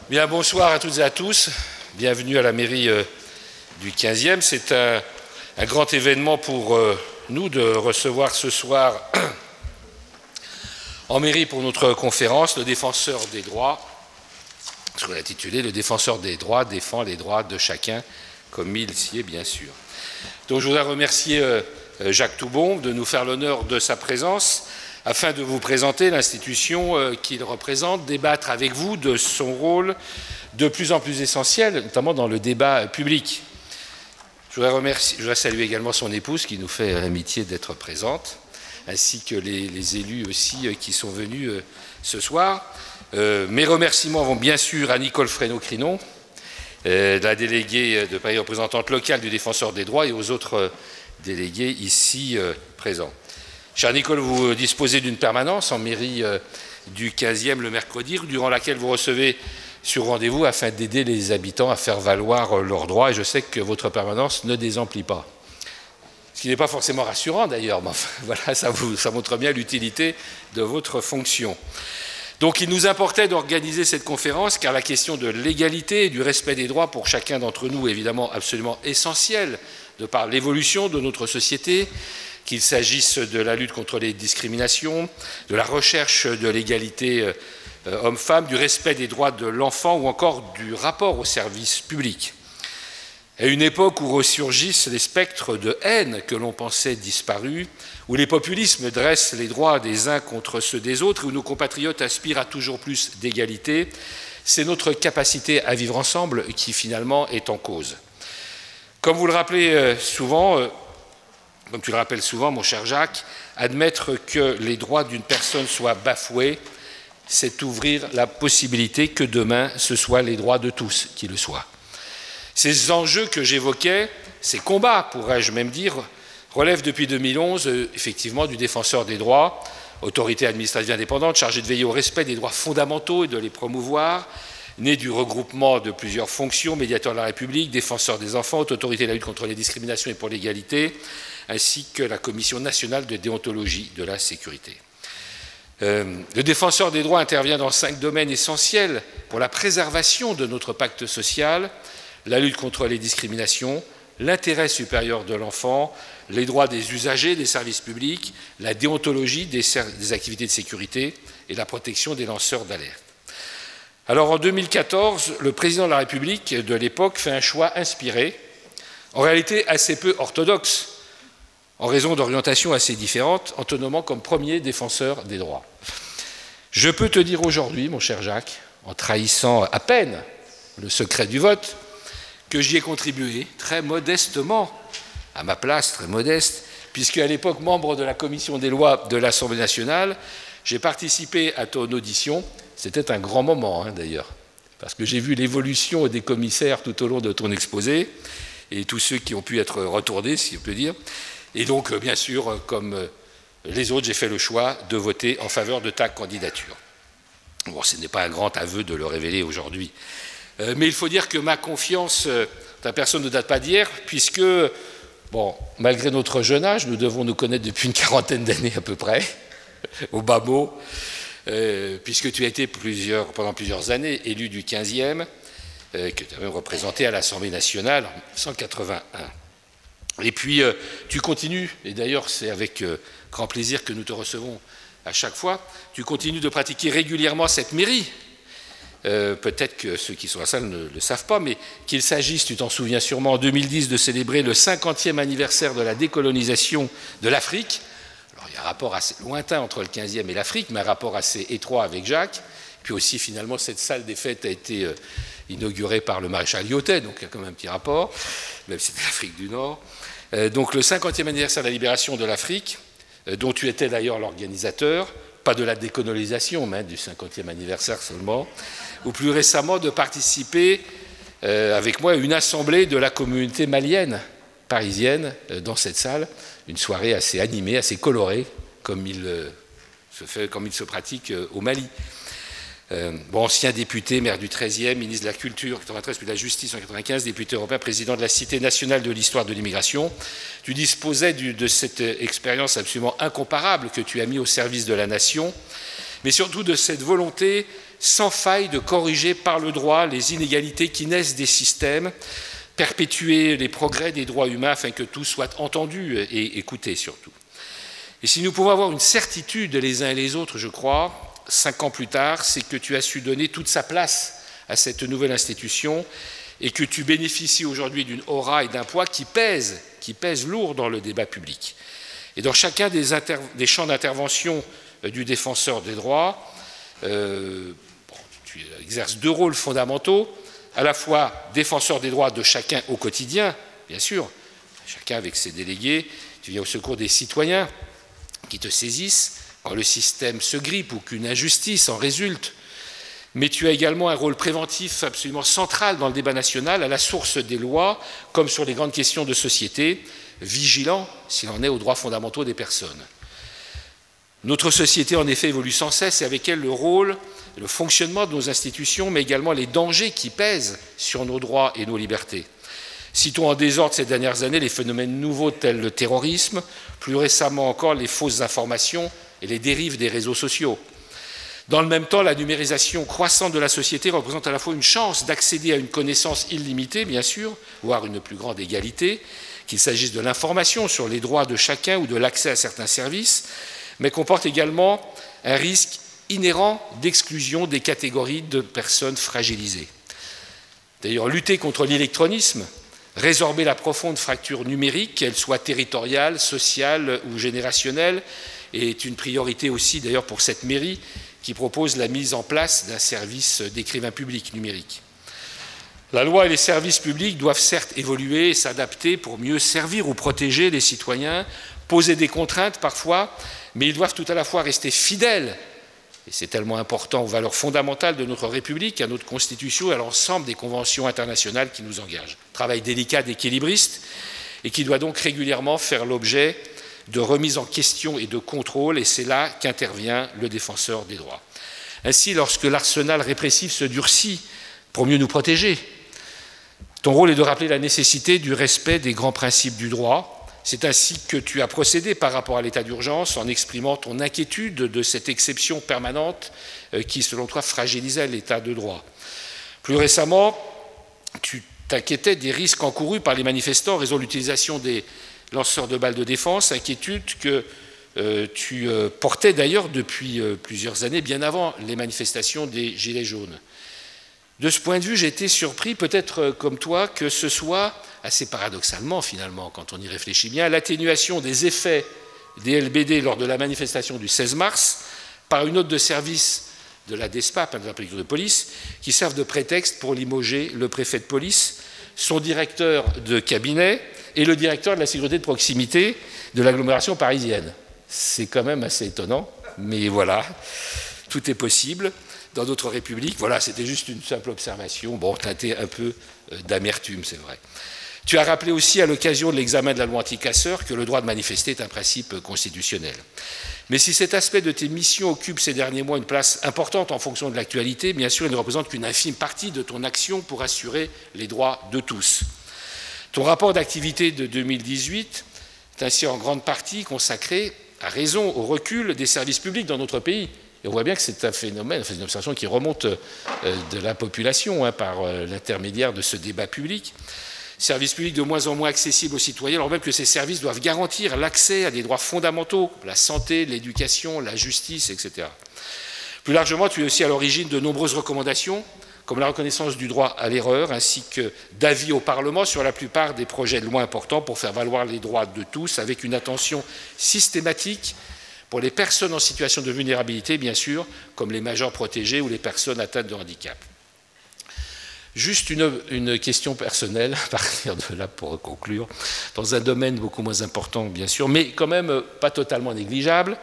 Bien, bonsoir à toutes et à tous. Bienvenue à la mairie du 15e. C'est un grand événement pour nous de recevoir ce soir en mairie pour notre conférence le défenseur des droits, ce qu'on a intitulé « Le défenseur des droits défend les droits de chacun, comme il s'y est bien sûr ». Donc je voudrais remercier Jacques Toubon de nous faire l'honneur de sa présence afin de vous présenter l'institution qu'il représente, débattre avec vous de son rôle de plus en plus essentiel, notamment dans le débat public. Je voudrais saluer également son épouse qui nous fait l'amitié d'être présente, ainsi que les élus aussi qui sont venus ce soir. Mes remerciements vont bien sûr à Nicole Fresneau-Crinon, la déléguée de Paris, représentante locale du Défenseur des droits, et aux autres délégués ici présents. Cher Nicole, vous disposez d'une permanence en mairie du 15e le mercredi, durant laquelle vous recevez sur rendez-vous afin d'aider les habitants à faire valoir leurs droits, et je sais que votre permanence ne désemplit pas. Ce qui n'est pas forcément rassurant d'ailleurs, mais enfin, voilà, ça montre bien l'utilité de votre fonction. Donc il nous importait d'organiser cette conférence car la question de l'égalité et du respect des droits pour chacun d'entre nous est évidemment absolument essentielle de par l'évolution de notre société, qu'il s'agisse de la lutte contre les discriminations, de la recherche de l'égalité homme-femme, du respect des droits de l'enfant ou encore du rapport au service public. À une époque où ressurgissent les spectres de haine que l'on pensait disparus, où les populismes dressent les droits des uns contre ceux des autres, et où nos compatriotes aspirent à toujours plus d'égalité, c'est notre capacité à vivre ensemble qui finalement est en cause. Comme vous le rappelez souvent, comme tu le rappelles souvent, mon cher Jacques, admettre que les droits d'une personne soient bafoués, c'est ouvrir la possibilité que demain, ce soient les droits de tous qui le soient. Ces enjeux que j'évoquais, ces combats, pourrais-je même dire, relèvent depuis 2011, effectivement, du défenseur des droits, autorité administrative indépendante chargée de veiller au respect des droits fondamentaux et de les promouvoir, né du regroupement de plusieurs fonctions, médiateur de la République, défenseur des enfants, autorité de la lutte contre les discriminations et pour l'égalité, ainsi que la Commission nationale de déontologie de la sécurité. Le défenseur des droits intervient dans 5 domaines essentiels pour la préservation de notre pacte social: la lutte contre les discriminations, l'intérêt supérieur de l'enfant, les droits des usagers des services publics, la déontologie des activités de sécurité et la protection des lanceurs d'alerte. Alors en 2014, le président de la République de l'époque fait un choix inspiré, en réalité assez peu orthodoxe, en raison d'orientations assez différentes, en te nommant comme premier défenseur des droits. Je peux te dire aujourd'hui, mon cher Jacques, en trahissant à peine le secret du vote, que j'y ai contribué très modestement, à ma place très modeste, puisque à l'époque, membre de la commission des lois de l'Assemblée nationale, j'ai participé à ton audition. C'était un grand moment d'ailleurs, parce que j'ai vu l'évolution des commissaires tout au long de ton exposé, et tous ceux qui ont pu être retournés, si on peut dire. Et donc, bien sûr, comme les autres, j'ai fait le choix de voter en faveur de ta candidature. Bon, ce n'est pas un grand aveu de le révéler aujourd'hui. Mais il faut dire que ma confiance, ta personne ne date pas d'hier, puisque, bon, malgré notre jeune âge, nous devons nous connaître depuis une quarantaine d'années à peu près, au bas mot, puisque tu as été pendant plusieurs années élu du 15e, que tu as même représenté à l'Assemblée nationale en 1981. Et puis, tu continues, et d'ailleurs c'est avec grand plaisir que nous te recevons à chaque fois, tu continues de pratiquer régulièrement cette mairie. Peut-être que ceux qui sont à la salle ne le savent pas, mais qu'il s'agisse, tu t'en souviens sûrement, en 2010, de célébrer le 50e anniversaire de la décolonisation de l'Afrique. Alors, il y a un rapport assez lointain entre le 15e et l'Afrique, mais un rapport assez étroit avec Jacques. Puis aussi, finalement, cette salle des fêtes a été inaugurée par le maréchal Lyautey, donc il y a quand même un petit rapport, même si c'était l'Afrique du Nord. Donc le 50e anniversaire de la libération de l'Afrique, dont tu étais d'ailleurs l'organisateur, pas de la décolonisation, mais du 50e anniversaire seulement, ou plus récemment de participer avec moi à une assemblée de la communauté malienne, parisienne, dans cette salle, une soirée assez animée, assez colorée, comme il se pratique au Mali. Ancien député, maire du 13e, ministre de la Culture, 93, puis de la Justice en 95, député européen, président de la Cité nationale de l'histoire de l'immigration. Tu disposais de cette expérience absolument incomparable que tu as mis au service de la nation, mais surtout de cette volonté sans faille de corriger par le droit les inégalités qui naissent des systèmes, perpétuer les progrès des droits humains afin que tout soit entendu et écouté surtout. Et si nous pouvons avoir une certitude les uns et les autres, je crois, 5 ans plus tard, c'est que tu as su donner toute sa place à cette nouvelle institution et que tu bénéficies aujourd'hui d'une aura et d'un poids qui pèsent lourd dans le débat public. Et dans chacun des champs d'intervention du défenseur des droits, tu exerces 2 rôles fondamentaux, à la fois défenseur des droits de chacun au quotidien, bien sûr, chacun avec ses délégués, tu viens au secours des citoyens qui te saisissent quand le système se grippe ou qu'une injustice en résulte, mais tu as également un rôle préventif absolument central dans le débat national, à la source des lois, comme sur les grandes questions de société, vigilant, s'il en est, aux droits fondamentaux des personnes. Notre société, en effet, évolue sans cesse, et avec elle le rôle, le fonctionnement de nos institutions, mais également les dangers qui pèsent sur nos droits et nos libertés. Citons en désordre ces dernières années les phénomènes nouveaux tels le terrorisme, plus récemment encore les fausses informations et les dérives des réseaux sociaux. Dans le même temps, la numérisation croissante de la société représente à la fois une chance d'accéder à une connaissance illimitée, bien sûr, voire une plus grande égalité, qu'il s'agisse de l'information sur les droits de chacun ou de l'accès à certains services, mais comporte également un risque inhérent d'exclusion des catégories de personnes fragilisées. D'ailleurs, lutter contre l'électronisme, résorber la profonde fracture numérique, qu'elle soit territoriale, sociale ou générationnelle, est une priorité aussi d'ailleurs pour cette mairie qui propose la mise en place d'un service d'écrivain public numérique. La loi et les services publics doivent certes évoluer et s'adapter pour mieux servir ou protéger les citoyens, poser des contraintes parfois, mais ils doivent tout à la fois rester fidèles, et c'est tellement important, aux valeurs fondamentales de notre République, à notre Constitution et à l'ensemble des conventions internationales qui nous engagent. Travail délicat d'équilibriste et qui doit donc régulièrement faire l'objet de remise en question et de contrôle, et c'est là qu'intervient le défenseur des droits. Ainsi, lorsque l'arsenal répressif se durcit pour mieux nous protéger, ton rôle est de rappeler la nécessité du respect des grands principes du droit. C'est ainsi que tu as procédé par rapport à l'état d'urgence en exprimant ton inquiétude de cette exception permanente qui, selon toi, fragilisait l'état de droit. Plus récemment, tu t'inquiétais des risques encourus par les manifestants en raison de l'utilisation des lanceurs de balles de défense, inquiétude que tu portais d'ailleurs depuis plusieurs années, bien avant les manifestations des Gilets jaunes. De ce point de vue, j'ai été surpris, peut-être comme toi, que ce soit, assez paradoxalement finalement, quand on y réfléchit bien, l'atténuation des effets des LBD lors de la manifestation du 16 mars par une note de service de la DESPAP, de la préfecture de police, qui servent de prétexte pour limoger le préfet de police, son directeur de cabinet et le directeur de la sécurité de proximité de l'agglomération parisienne. C'est quand même assez étonnant, mais voilà, tout est possible. Dans notre République, voilà, c'était juste une simple observation, bon, teintée un peu d'amertume, c'est vrai. Tu as rappelé aussi à l'occasion de l'examen de la loi anti-casseurs que le droit de manifester est un principe constitutionnel. Mais si cet aspect de tes missions occupe ces derniers mois une place importante en fonction de l'actualité, bien sûr, il ne représente qu'une infime partie de ton action pour assurer les droits de tous. Ton rapport d'activité de 2018 est ainsi en grande partie consacré, à raison, au recul des services publics dans notre pays. Et on voit bien que c'est un phénomène, une observation qui remonte de la population par l'intermédiaire de ce débat public. Services publics de moins en moins accessibles aux citoyens, alors même que ces services doivent garantir l'accès à des droits fondamentaux, la santé, l'éducation, la justice, etc. Plus largement, tu es aussi à l'origine de nombreuses recommandations, comme la reconnaissance du droit à l'erreur, ainsi que d'avis au Parlement sur la plupart des projets de loi importants pour faire valoir les droits de tous, avec une attention systématique pour les personnes en situation de vulnérabilité, bien sûr, comme les majeurs protégés ou les personnes atteintes de handicap. Juste une question personnelle, à partir de là pour conclure, dans un domaine beaucoup moins important, bien sûr, mais quand même pas totalement négligeable,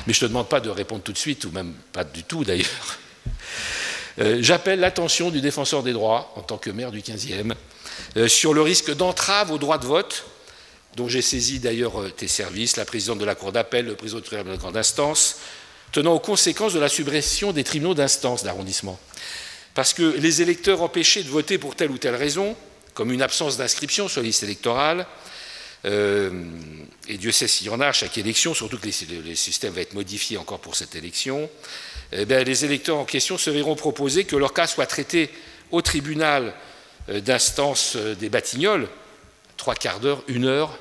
mais je ne te demande pas de répondre tout de suite, ou même pas du tout d'ailleurs. J'appelle l'attention du défenseur des droits, en tant que maire du 15e, sur le risque d'entrave au droit de vote, dont j'ai saisi d'ailleurs tes services, la présidente de la Cour d'appel, le président de la grande instance, tenant aux conséquences de la suppression des tribunaux d'instance d'arrondissement. Parce que les électeurs empêchés de voter pour telle ou telle raison, comme une absence d'inscription sur la liste électorale, et Dieu sait s'il y en a à chaque élection, surtout que le système va être modifié encore pour cette élection, eh bien, les électeurs en question se verront proposer que leur cas soit traité au tribunal d'instance des Batignolles, 3/4 d'heure, 1 heure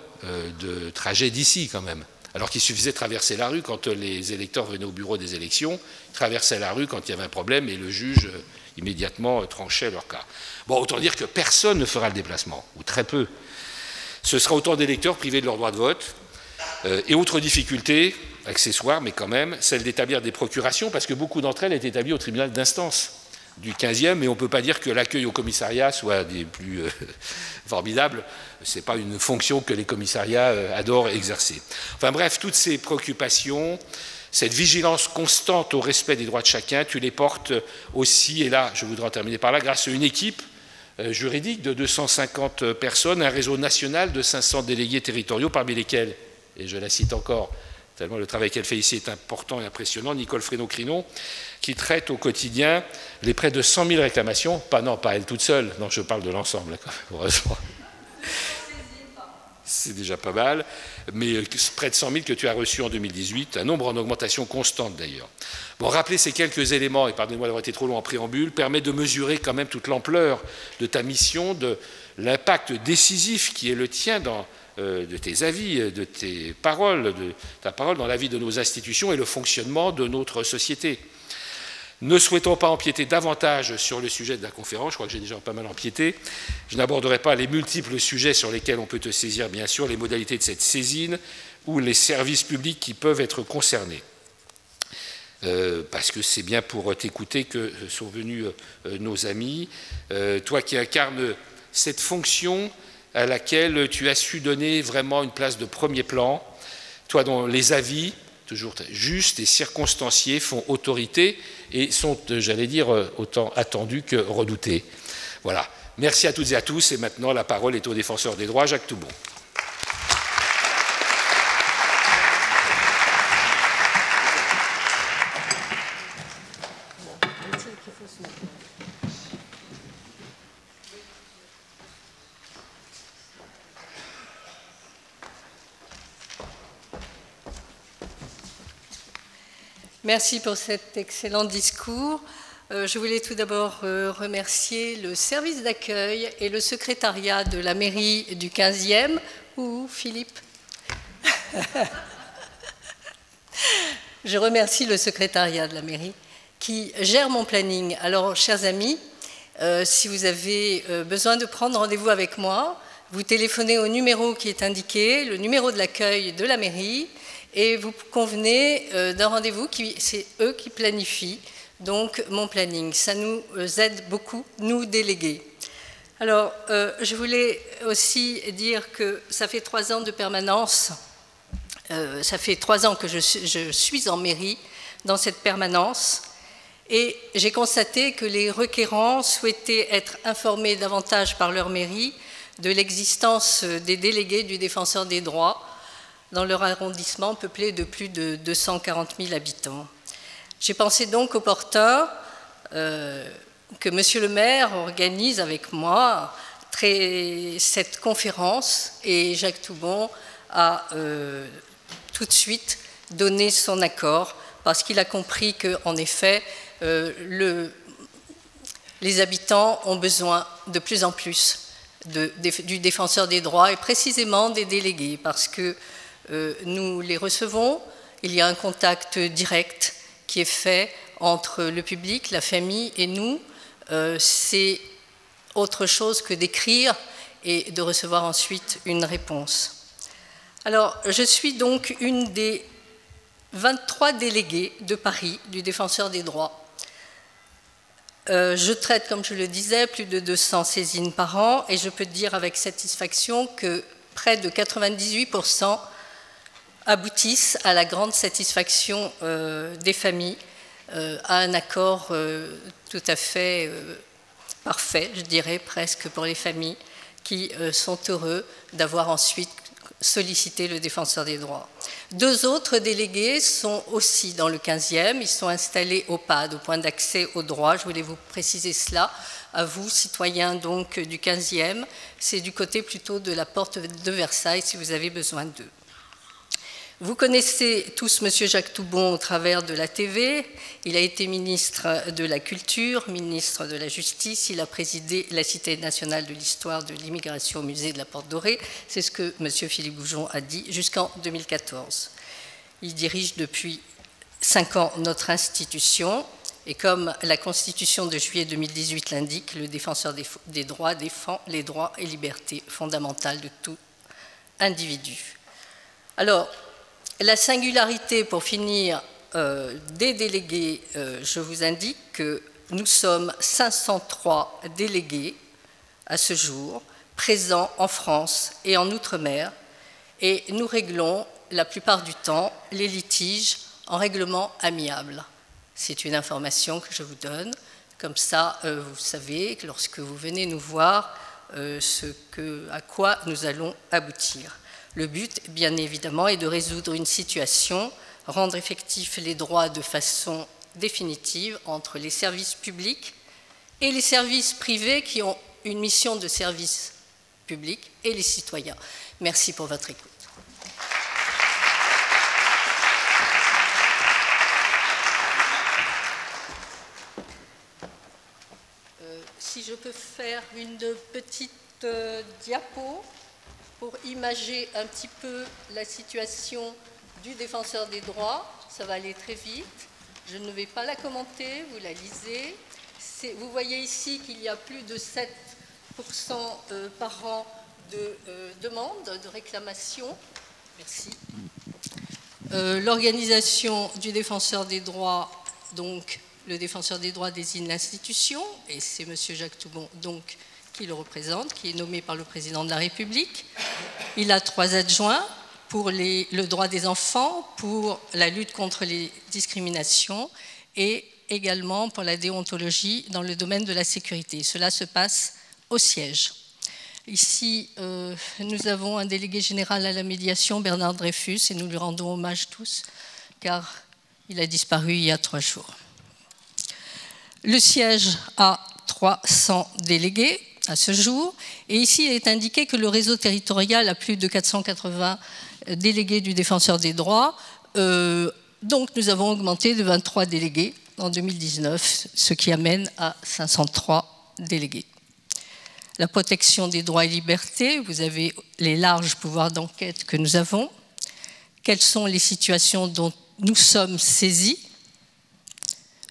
de trajet d'ici quand même. Alors qu'il suffisait de traverser la rue quand les électeurs venaient au bureau des élections, ils traversaient la rue quand il y avait un problème et le juge immédiatement tranchait leur cas. Bon, autant dire que personne ne fera le déplacement, ou très peu. Ce sera autant d'électeurs privés de leur droit de vote. Et autre difficulté, accessoire, mais quand même, celle d'établir des procurations, parce que beaucoup d'entre elles étaient établies au tribunal d'instance du 15e, mais on ne peut pas dire que l'accueil au commissariat soit des plus formidables. Ce n'est pas une fonction que les commissariats adorent exercer. Enfin bref, toutes ces préoccupations, cette vigilance constante au respect des droits de chacun, tu les portes aussi, et là, je voudrais en terminer par là, grâce à une équipe juridique de 250 personnes, un réseau national de 500 délégués territoriaux, parmi lesquels, et je la cite encore, tellement le travail qu'elle fait ici est important et impressionnant, Nicole Fresneau-Crinon, qui traite au quotidien les près de 100 000 réclamations, pas elle toute seule, non, je parle de l'ensemble, heureusement. C'est déjà pas mal, mais près de 100 000 que tu as reçus en 2018, un nombre en augmentation constante d'ailleurs. Bon, rappeler ces quelques éléments, et pardonnez-moi d'avoir été trop long en préambule, permet de mesurer quand même toute l'ampleur de ta mission, de l'impact décisif qui est le tien de tes avis, de tes paroles, de ta parole dans la vie de nos institutions et le fonctionnement de notre société. Ne souhaitant pas empiéter davantage sur le sujet de la conférence, je crois que j'ai déjà pas mal empiété, je n'aborderai pas les multiples sujets sur lesquels on peut te saisir, bien sûr, les modalités de cette saisine ou les services publics qui peuvent être concernés. Parce que c'est bien pour t'écouter que sont venus nos amis, toi qui incarnes cette fonction à laquelle tu as su donner vraiment une place de premier plan, toi dont les avis, toujours justes et circonstanciés, font autorité et sont, j'allais dire, autant attendus que redoutés. Voilà. Merci à toutes et à tous. Et maintenant, la parole est au défenseur des droits, Jacques Toubon. Merci pour cet excellent discours. Je voulais tout d'abord remercier le service d'accueil et le secrétariat de la mairie du 15e. Où, Philippe? Je remercie le secrétariat de la mairie qui gère mon planning. Alors, chers amis, si vous avez besoin de prendre rendez-vous avec moi, vous téléphonez au numéro qui est indiqué, le numéro de l'accueil de la mairie, et vous convenez d'un rendez-vous, c'est eux qui planifient donc mon planning. Ça nous aide beaucoup, nous délégués. Alors, je voulais aussi dire que ça fait 3 ans de permanence, ça fait 3 ans que je suis en mairie, dans cette permanence, et j'ai constaté que les requérants souhaitaient être informés davantage par leur mairie de l'existence des délégués du défenseur des droits dans leur arrondissement peuplé de plus de 240 000 habitants. J'ai pensé donc opportun que Monsieur le maire organise avec moi cette conférence, et Jacques Toubon a tout de suite donné son accord parce qu'il a compris qu'en effet, les habitants ont besoin de plus en plus du défenseur des droits et précisément des délégués, parce que nous les recevons, il y a un contact direct qui est fait entre le public, la famille et nous. C'est autre chose que d'écrire et de recevoir ensuite une réponse. Alors, je suis donc une des 23 délégués de Paris du défenseur des droits. Je traite, comme je le disais, plus de 200 saisines par an, et je peux dire avec satisfaction que près de 98% aboutissent à la grande satisfaction des familles, à un accord tout à fait parfait, je dirais presque, pour les familles qui sont heureux d'avoir ensuite solliciter le défenseur des droits. 2 autres délégués sont aussi dans le 15e, ils sont installés au PAD, au point d'accès aux droits. Je voulais vous préciser cela à vous, citoyens donc du 15e. C'est du côté plutôt de la porte de Versailles si vous avez besoin d'eux. Vous connaissez tous M. Jacques Toubon au travers de la TV. Il a été ministre de la Culture, ministre de la Justice. Il a présidé la Cité nationale de l'histoire de l'immigration au musée de la Porte Dorée. C'est ce que M. Philippe Goujon a dit jusqu'en 2014. Il dirige depuis 5 ans notre institution. Et comme la Constitution de juillet 2018 l'indique, le défenseur des droits défend les droits et libertés fondamentales de tout individu. Alors, la singularité, pour finir, des délégués, je vous indique que nous sommes 503 délégués à ce jour, présents en France et en Outre-mer, et nous réglons la plupart du temps les litiges en règlement amiable. C'est une information que je vous donne. Comme ça, vous savez que lorsque vous venez nous voir, à quoi nous allons aboutir. Le but, bien évidemment, est de résoudre une situation, rendre effectifs les droits de façon définitive entre les services publics et les services privés qui ont une mission de service public et les citoyens. Merci pour votre écoute. Si je peux faire une petite diapo pour imager un petit peu la situation du défenseur des droits. Ça va aller très vite. Je ne vais pas la commenter, vous la lisez. Vous voyez ici qu'il y a plus de 7% par an de demandes, de réclamations. Merci. L'organisation du défenseur des droits, donc le défenseur des droits désigne l'institution, et c'est M. Jacques Toubon, donc, qui le représente, qui est nommé par le président de la République. Il a 3 adjoints pour le droit des enfants, pour la lutte contre les discriminations et également pour la déontologie dans le domaine de la sécurité. Cela se passe au siège. Ici, nous avons un délégué général à la médiation, Bernard Dreyfus, et nous lui rendons hommage tous, car il a disparu il y a 3 jours. Le siège a 300 délégués à ce jour. Et ici, il est indiqué que le réseau territorial a plus de 480 délégués du défenseur des droits. Donc, nous avons augmenté de 23 délégués en 2019, ce qui amène à 503 délégués. La protection des droits et libertés, vous avez les larges pouvoirs d'enquête que nous avons. Quelles sont les situations dont nous sommes saisis?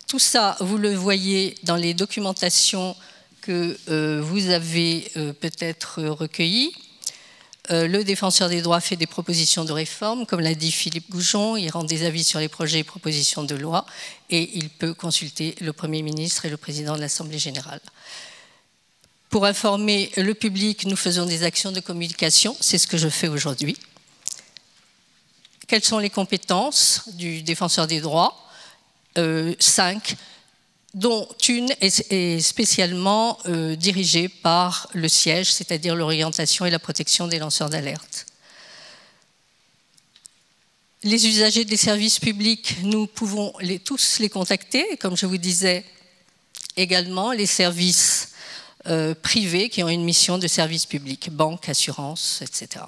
Tout ça, vous le voyez dans les documentations que vous avez peut-être recueillies. Le défenseur des droits fait des propositions de réforme, comme l'a dit Philippe Goujon, il rend des avis sur les projets et propositions de loi, et il peut consulter le Premier ministre et le président de l'Assemblée générale. Pour informer le public, nous faisons des actions de communication, c'est ce que je fais aujourd'hui. Quelles sont les compétences du défenseur des droits? 5, dont une est spécialement dirigée par le siège, c'est-à-dire l'orientation et la protection des lanceurs d'alerte. Les usagers des services publics, nous pouvons tous les contacter, comme je vous disais, également les services privés qui ont une mission de service public, banque, assurance, etc.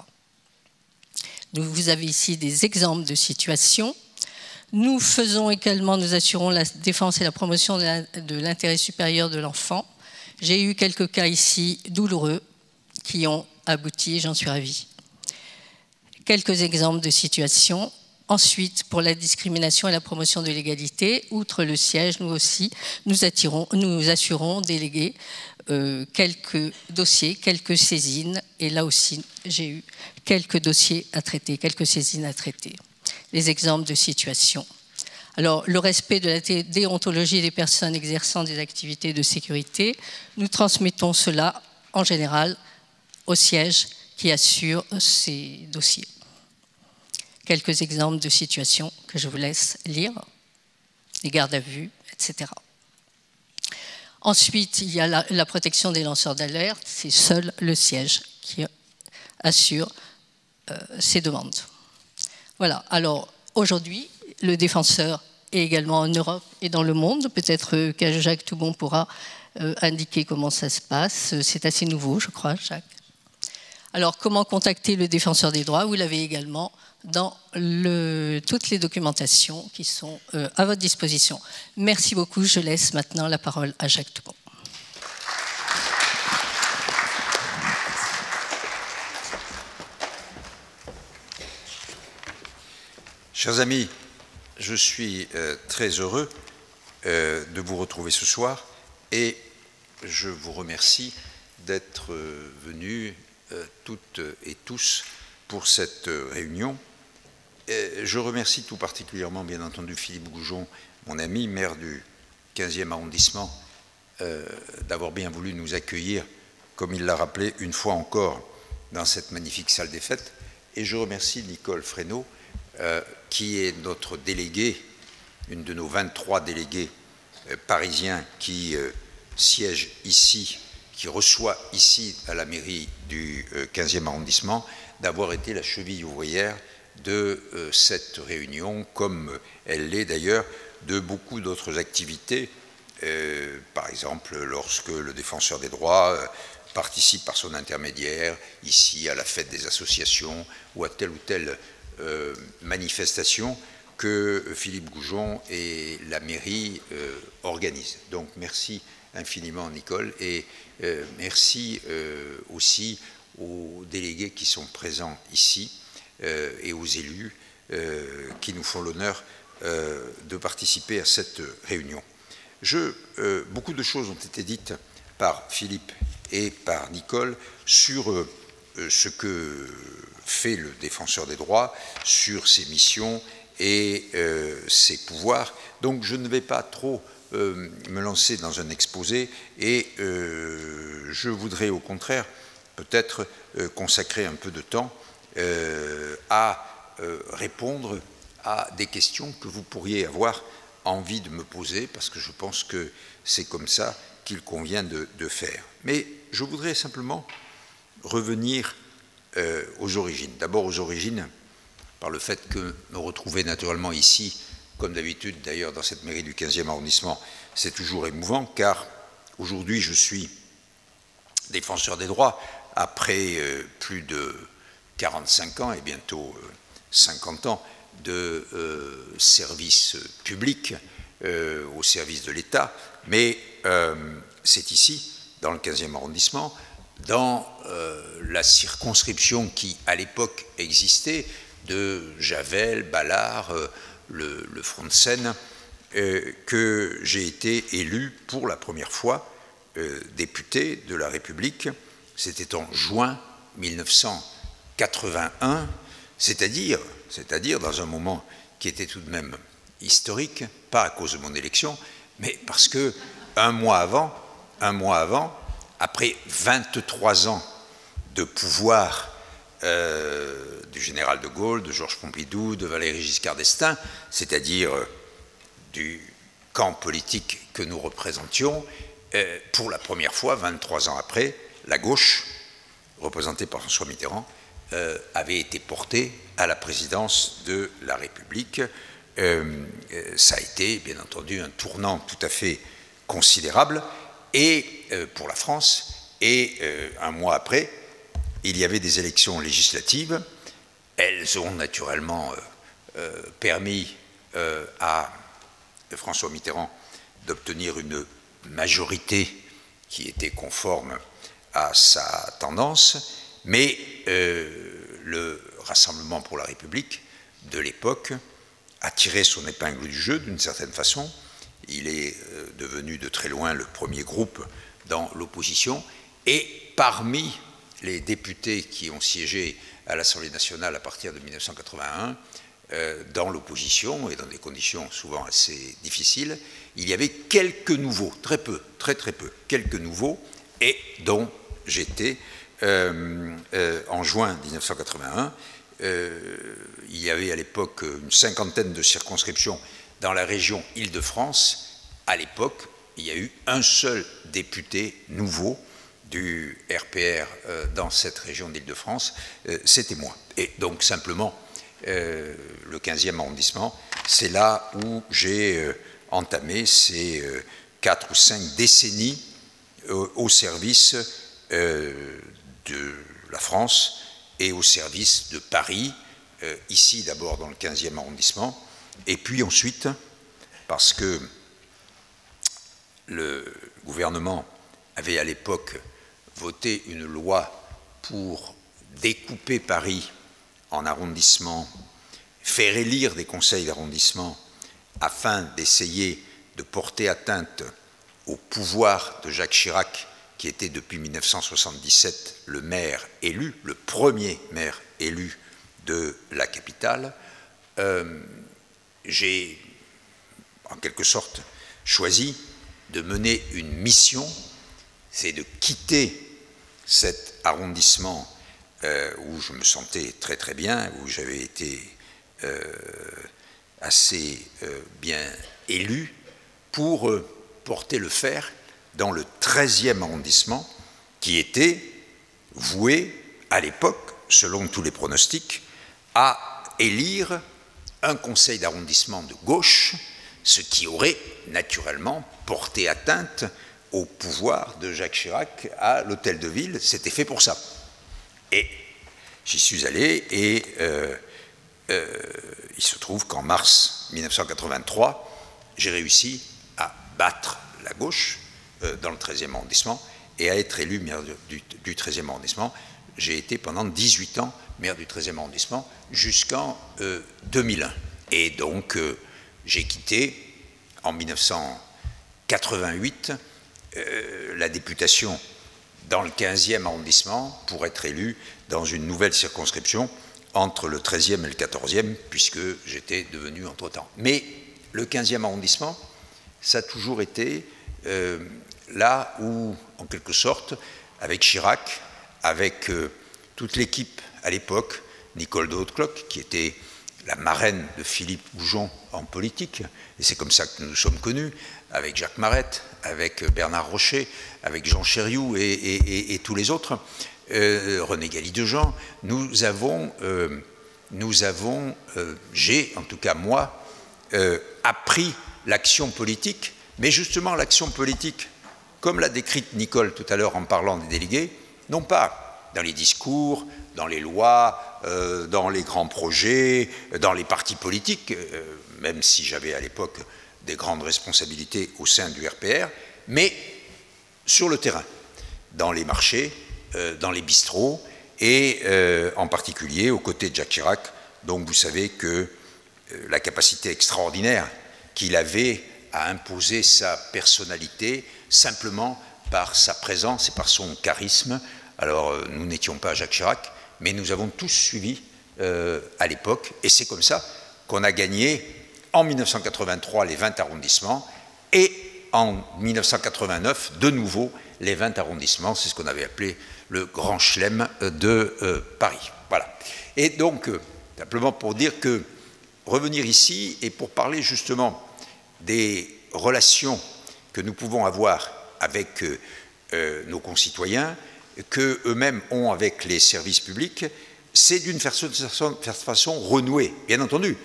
Vous avez ici des exemples de situations. Nous faisons également, nous assurons la défense et la promotion de l'intérêt supérieur de l'enfant. J'ai eu quelques cas ici douloureux qui ont abouti, j'en suis ravie. Quelques exemples de situations. Ensuite, pour la discrimination et la promotion de l'égalité, outre le siège, nous aussi, nous assurons délégués quelques dossiers, quelques saisines. Et là aussi, j'ai eu quelques dossiers à traiter, quelques saisines à traiter. Les exemples de situations. Alors, le respect de la déontologie des personnes exerçant des activités de sécurité, nous transmettons cela en général au siège qui assure ces dossiers. Quelques exemples de situations que je vous laisse lire, les gardes à vue, etc. Ensuite, il y a la protection des lanceurs d'alerte, c'est seul le siège qui assure ces demandes. Voilà, alors aujourd'hui, le défenseur est également en Europe et dans le monde. Peut-être que Jacques Toubon pourra indiquer comment ça se passe. C'est assez nouveau, je crois, Jacques. Alors, comment contacter le défenseur des droits? Vous l'avez également dans toutes les documentations qui sont à votre disposition. Merci beaucoup. Je laisse maintenant la parole à Jacques Toubon. Chers amis, je suis très heureux de vous retrouver ce soir et je vous remercie d'être venus toutes et tous pour cette réunion. Je remercie tout particulièrement, bien entendu, Philippe Goujon, mon ami, maire du 15e arrondissement, d'avoir bien voulu nous accueillir, comme il l'a rappelé, une fois encore, dans cette magnifique salle des fêtes. Et je remercie Nicole Fresneau, qui est notre déléguée, une de nos 23 délégués parisiens qui siègent ici, qui reçoit ici à la mairie du 15e arrondissement, d'avoir été la cheville ouvrière de cette réunion, comme elle l'est d'ailleurs de beaucoup d'autres activités, par exemple lorsque le défenseur des droits participe par son intermédiaire ici à la fête des associations ou à telle ou telle manifestation que Philippe Goujon et la mairie organisent. Donc merci infiniment Nicole et merci aussi aux délégués qui sont présents ici et aux élus qui nous font l'honneur de participer à cette réunion. Beaucoup de choses ont été dites par Philippe et par Nicole sur ce que fait le défenseur des droits, sur ses missions et ses pouvoirs. Donc je ne vais pas trop me lancer dans un exposé et je voudrais au contraire peut-être consacrer un peu de temps à répondre à des questions que vous pourriez avoir envie de me poser, parce que je pense que c'est comme ça qu'il convient de faire. Mais je voudrais simplement revenir aux origines. D'abord aux origines, par le fait que me retrouver naturellement ici, comme d'habitude d'ailleurs dans cette mairie du 15e arrondissement, c'est toujours émouvant, car aujourd'hui je suis défenseur des droits après plus de 45 ans et bientôt 50 ans de service public au service de l'État, mais c'est ici, dans le 15e arrondissement, dans la circonscription qui, à l'époque, existait, de Javel, Ballard, le front de Seine, que j'ai été élu pour la première fois député de la République. C'était en juin 1981, c'est-à-dire dans un moment qui était tout de même historique, pas à cause de mon élection, mais parce que un mois avant, après 23 ans de pouvoir du général de Gaulle, de Georges Pompidou, de Valéry Giscard d'Estaing, c'est-à-dire du camp politique que nous représentions, pour la première fois, 23 ans après, la gauche, représentée par François Mitterrand, avait été portée à la présidence de la République. Ça a été, bien entendu, un tournant tout à fait considérable et pour la France. Et un mois après, il y avait des élections législatives. Elles ont naturellement permis à François Mitterrand d'obtenir une majorité qui était conforme à sa tendance, mais le Rassemblement pour la République de l'époque a tiré son épingle du jeu d'une certaine façon. Il est devenu de très loin le premier groupe dans l'opposition, et parmi les députés qui ont siégé à l'Assemblée nationale à partir de 1981, dans l'opposition et dans des conditions souvent assez difficiles, il y avait quelques nouveaux, très peu, très peu, quelques nouveaux, et dont j'étais en juin 1981. Il y avait à l'époque une cinquantaine de circonscriptions dans la région Île-de-France. À l'époque, il y a eu un seul député nouveau du RPR dans cette région d'Île-de-France, c'était moi. Et donc simplement, le 15e arrondissement, c'est là où j'ai entamé ces 4 ou 5 décennies au service de la France et au service de Paris, ici d'abord dans le 15e arrondissement, et puis ensuite, parce que le gouvernement avait à l'époque voté une loi pour découper Paris en arrondissements, faire élire des conseils d'arrondissement afin d'essayer de porter atteinte au pouvoir de Jacques Chirac, qui était depuis 1977 le maire élu, le premier maire élu de la capitale, j'ai en quelque sorte choisi de mener une mission, c'est de quitter cet arrondissement où je me sentais très très bien, où j'avais été assez bien élu, pour porter le fer dans le 13e arrondissement, qui était voué à l'époque, selon tous les pronostics, à élire un conseil d'arrondissement de gauche, ce qui aurait naturellement porté atteinte au pouvoir de Jacques Chirac à l'Hôtel de Ville. C'était fait pour ça. Et j'y suis allé et il se trouve qu'en mars 1983, j'ai réussi à battre la gauche dans le 13e arrondissement et à être élu maire du 13e arrondissement. J'ai été pendant 18 ans maire du 13e arrondissement jusqu'en 2001. Et donc, j'ai quitté en 1988 la députation dans le 15e arrondissement pour être élu dans une nouvelle circonscription entre le 13e et le 14e, puisque j'étais devenu entre-temps. Mais le 15e arrondissement, ça a toujours été là où, en quelque sorte, avec Chirac, avec toute l'équipe à l'époque, Nicole de Hautecloque, qui était la marraine de Philippe Goujon en politique, et c'est comme ça que nous nous sommes connus, avec Jacques Marette, avec Bernard Rocher, avec Jean Chériou et tous les autres, René Galli-Dejean, j'ai, en tout cas moi, appris l'action politique, mais justement l'action politique, comme l'a décrite Nicole tout à l'heure en parlant des délégués, non pas dans les discours, dans les lois, dans les grands projets, dans les partis politiques, même si j'avais à l'époque des grandes responsabilités au sein du RPR, mais sur le terrain, dans les marchés, dans les bistrots, et en particulier aux côtés de Jacques Chirac, donc vous savez que la capacité extraordinaire qu'il avait à imposer sa personnalité simplement par sa présence et par son charisme. Alors, nous n'étions pas Jacques Chirac, mais nous avons tous suivi à l'époque, et c'est comme ça qu'on a gagné en 1983 les 20 arrondissements, et en 1989, de nouveau, les 20 arrondissements, c'est ce qu'on avait appelé le Grand Chelem de Paris. Voilà. Et donc, simplement pour dire que revenir ici, et pour parler justement des relations que nous pouvons avoir avec nos concitoyens, qu'eux-mêmes ont avec les services publics, c'est d'une façon renouée. Bien entendu,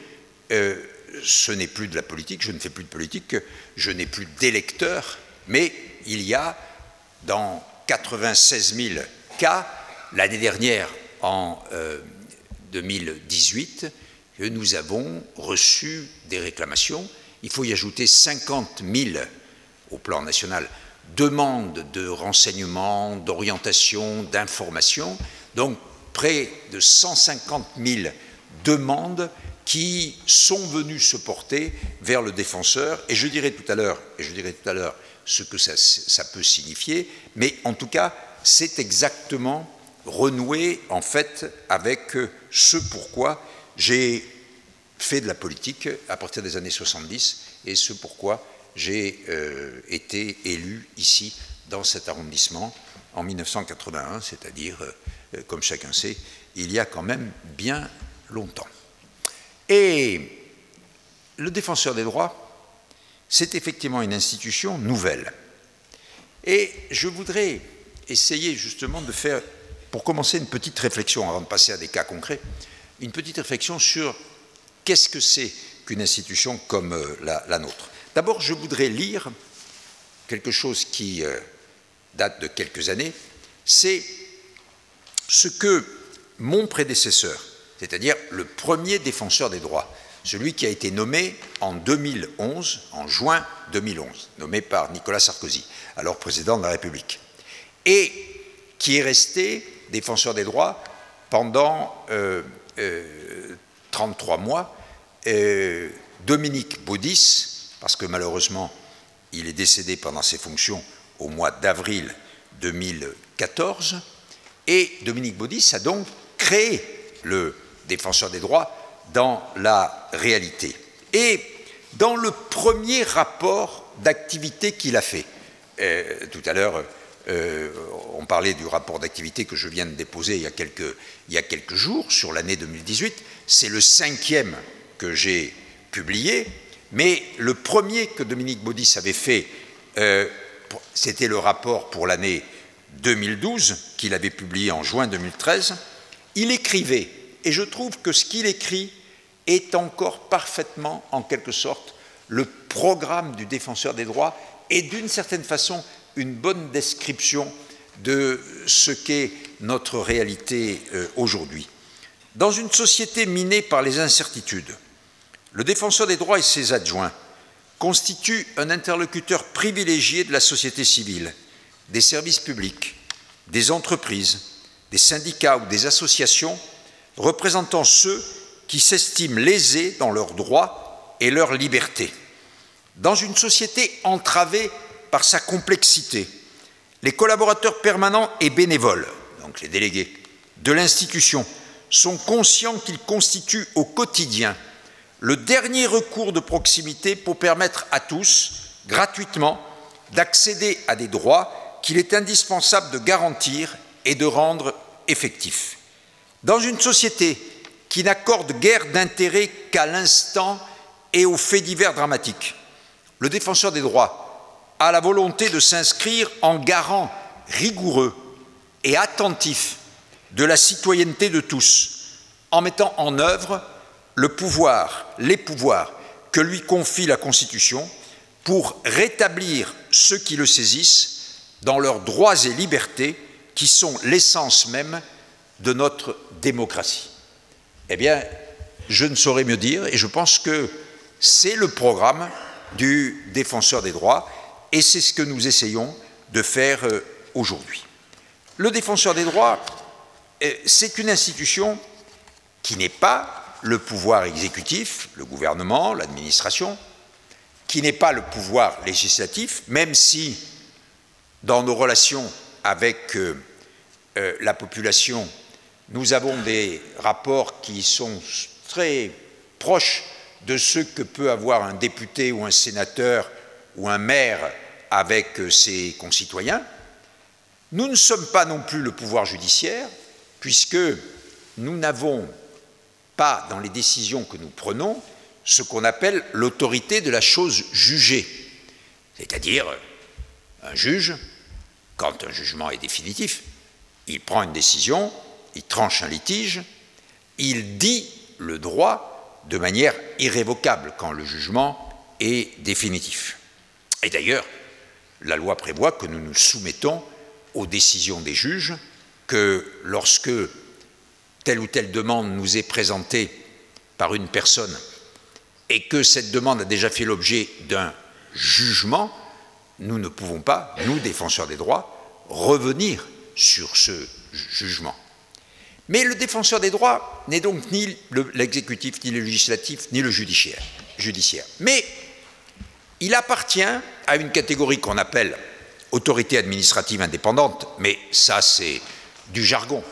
ce n'est plus de la politique, je ne fais plus de politique, je n'ai plus d'électeurs, mais il y a dans 96 000 cas, l'année dernière, en 2018, que nous avons reçu des réclamations. Il faut y ajouter 50 000 au plan national demandes de renseignements, d'orientation, d'information, donc près de 150 000 demandes qui sont venues se porter vers le défenseur, et je dirai tout à l'heure ce que ça peut signifier, mais en tout cas, c'est exactement renoué en fait avec ce pourquoi j'ai fait de la politique à partir des années 70 et ce pourquoi j'ai été élu ici dans cet arrondissement en 1981, c'est-à-dire, comme chacun sait, il y a quand même bien longtemps. Et le défenseur des droits, c'est effectivement une institution nouvelle. Et je voudrais essayer justement de faire, pour commencer, une petite réflexion, avant de passer à des cas concrets, une petite réflexion sur qu'est-ce que c'est qu'une institution comme la nôtre. D'abord, je voudrais lire quelque chose qui date de quelques années, c'est ce que mon prédécesseur, c'est-à-dire le premier défenseur des droits, celui qui a été nommé en 2011, en juin 2011, nommé par Nicolas Sarkozy, alors président de la République, et qui est resté défenseur des droits pendant 33 mois, Dominique Baudis, parce que malheureusement, il est décédé pendant ses fonctions au mois d'avril 2014, et Dominique Baudis a donc créé le défenseur des droits dans la réalité. Et dans le premier rapport d'activité qu'il a fait, tout à l'heure, on parlait du rapport d'activité que je viens de déposer il y a quelques jours sur l'année 2018, c'est le 5e que j'ai publié, mais le premier que Dominique Baudis avait fait, c'était le rapport pour l'année 2012, qu'il avait publié en juin 2013, il écrivait, et je trouve que ce qu'il écrit est encore parfaitement, en quelque sorte, le programme du défenseur des droits et d'une certaine façon une bonne description de ce qu'est notre réalité aujourd'hui. Dans une société minée par les incertitudes, le défenseur des droits et ses adjoints constituent un interlocuteur privilégié de la société civile, des services publics, des entreprises, des syndicats ou des associations représentant ceux qui s'estiment lésés dans leurs droits et leurs libertés. Dans une société entravée par sa complexité, les collaborateurs permanents et bénévoles, donc les délégués, de l'institution, sont conscients qu'ils constituent au quotidien le dernier recours de proximité pour permettre à tous, gratuitement, d'accéder à des droits qu'il est indispensable de garantir et de rendre effectifs. Dans une société qui n'accorde guère d'intérêt qu'à l'instant et aux faits divers dramatiques, le défenseur des droits a la volonté de s'inscrire en garant rigoureux et attentif de la citoyenneté de tous, en mettant en œuvre les pouvoirs que lui confie la Constitution pour rétablir ceux qui le saisissent dans leurs droits et libertés qui sont l'essence même de notre démocratie. Eh bien, je ne saurais mieux dire, et je pense que c'est le programme du défenseur des droits, et c'est ce que nous essayons de faire aujourd'hui. Le défenseur des droits, c'est une institution qui n'est pas le pouvoir exécutif, le gouvernement, l'administration, qui n'est pas le pouvoir législatif, même si, dans nos relations avec la population, nous avons des rapports qui sont très proches de ceux que peut avoir un député ou un sénateur ou un maire avec ses concitoyens. Nous ne sommes pas non plus le pouvoir judiciaire, puisque nous n'avons pas, dans les décisions que nous prenons, ce qu'on appelle l'autorité de la chose jugée. C'est-à-dire, un juge, quand un jugement est définitif, il prend une décision, il tranche un litige, il dit le droit de manière irrévocable quand le jugement est définitif. Et d'ailleurs, la loi prévoit que nous nous soumettons aux décisions des juges, que lorsque telle ou telle demande nous est présentée par une personne et que cette demande a déjà fait l'objet d'un jugement, nous ne pouvons pas, nous, défenseurs des droits, revenir sur ce jugement. Mais le défenseur des droits n'est donc ni l'exécutif, ni le législatif, ni le judiciaire. Mais il appartient à une catégorie qu'on appelle autorité administrative indépendante, mais ça c'est du jargon.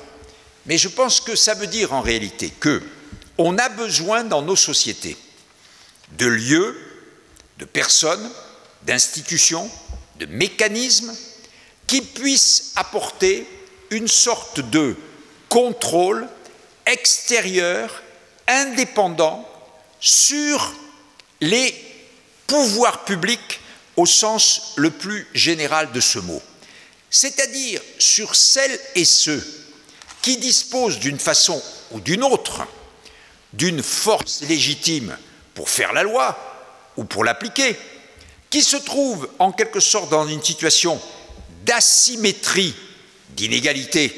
Mais je pense que ça veut dire en réalité qu'on a besoin dans nos sociétés de lieux, de personnes, d'institutions, de mécanismes qui puissent apporter une sorte de contrôle extérieur, indépendant, sur les pouvoirs publics au sens le plus général de ce mot. c'est-à-dire sur celles et ceux qui disposent d'une façon ou d'une autre d'une force légitime pour faire la loi ou pour l'appliquer, qui se trouvent en quelque sorte dans une situation d'asymétrie, d'inégalité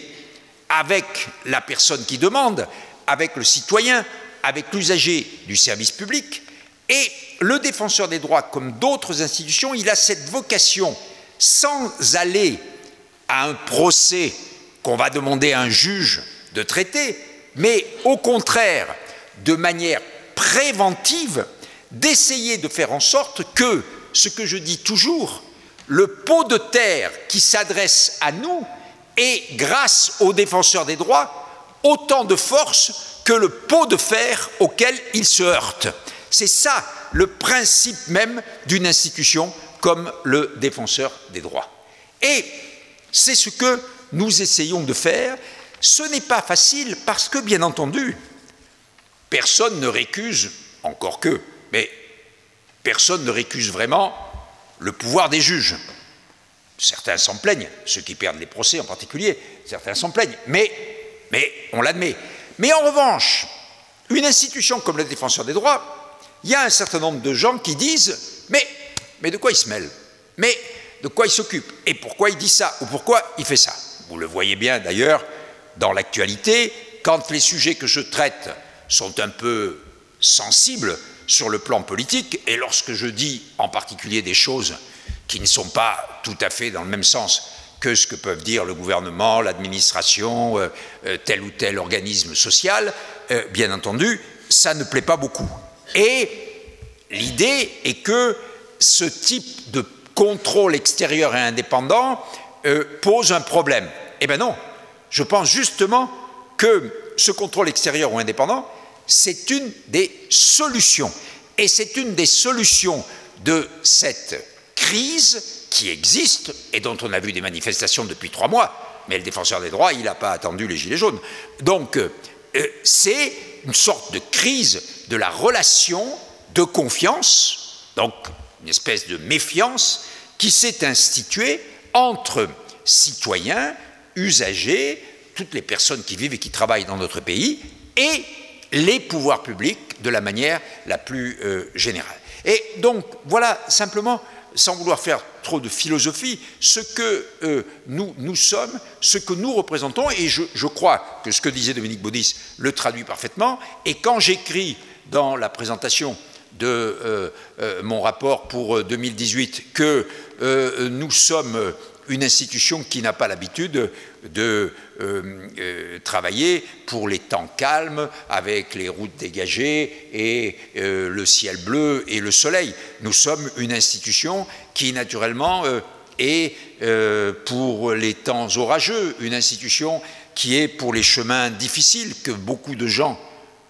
avec la personne qui demande, avec le citoyen, avec l'usager du service public. Et le défenseur des droits, comme d'autres institutions, il a cette vocation, sans aller à un procès qu'on va demander à un juge de traiter, mais au contraire, de manière préventive, d'essayer de faire en sorte que, ce que je dis toujours, le pot de terre qui s'adresse à nous ait, grâce aux défenseurs des droits, autant de force que le pot de fer auquel il se heurte. C'est ça le principe même d'une institution comme le défenseur des droits. Et c'est ce que nous essayons de faire. Ce n'est pas facile parce que, bien entendu, personne ne récuse, encore que, mais personne ne récuse vraiment le pouvoir des juges. Certains s'en plaignent, ceux qui perdent les procès en particulier, certains s'en plaignent, mais on l'admet. Mais en revanche, une institution comme le défenseur des droits, il y a un certain nombre de gens qui disent « mais de quoi il se mêle? Mais de quoi il s'occupe? Et pourquoi il dit ça? Ou pourquoi il fait ça ?» Vous le voyez bien d'ailleurs dans l'actualité, quand les sujets que je traite sont un peu sensibles sur le plan politique, et lorsque je dis en particulier des choses qui ne sont pas tout à fait dans le même sens que ce que peuvent dire le gouvernement, l'administration, tel ou tel organisme social, bien entendu, ça ne plaît pas beaucoup. Et l'idée est que ce type de contrôle extérieur et indépendant pose un problème. Eh bien non, je pense justement que ce contrôle extérieur ou indépendant, c'est une des solutions. Et c'est une des solutions de cette crise qui existe et dont on a vu des manifestations depuis 3 mois. Mais le défenseur des droits, il n'a pas attendu les gilets jaunes. Donc, c'est une sorte de crise de la relation de confiance, donc une espèce de méfiance qui s'est instituée entre citoyens, usagers, toutes les personnes qui vivent et qui travaillent dans notre pays et les pouvoirs publics de la manière la plus générale. Et donc, voilà simplement, sans vouloir faire trop de philosophie, ce que nous sommes, ce que nous représentons, et je crois que ce que disait Dominique Baudis le traduit parfaitement, et quand j'écris dans la présentation de mon rapport pour 2018 que nous sommes une institution qui n'a pas l'habitude de travailler pour les temps calmes, avec les routes dégagées et le ciel bleu et le soleil. Nous sommes une institution qui, naturellement, est pour les temps orageux, une institution qui est pour les chemins difficiles que beaucoup de gens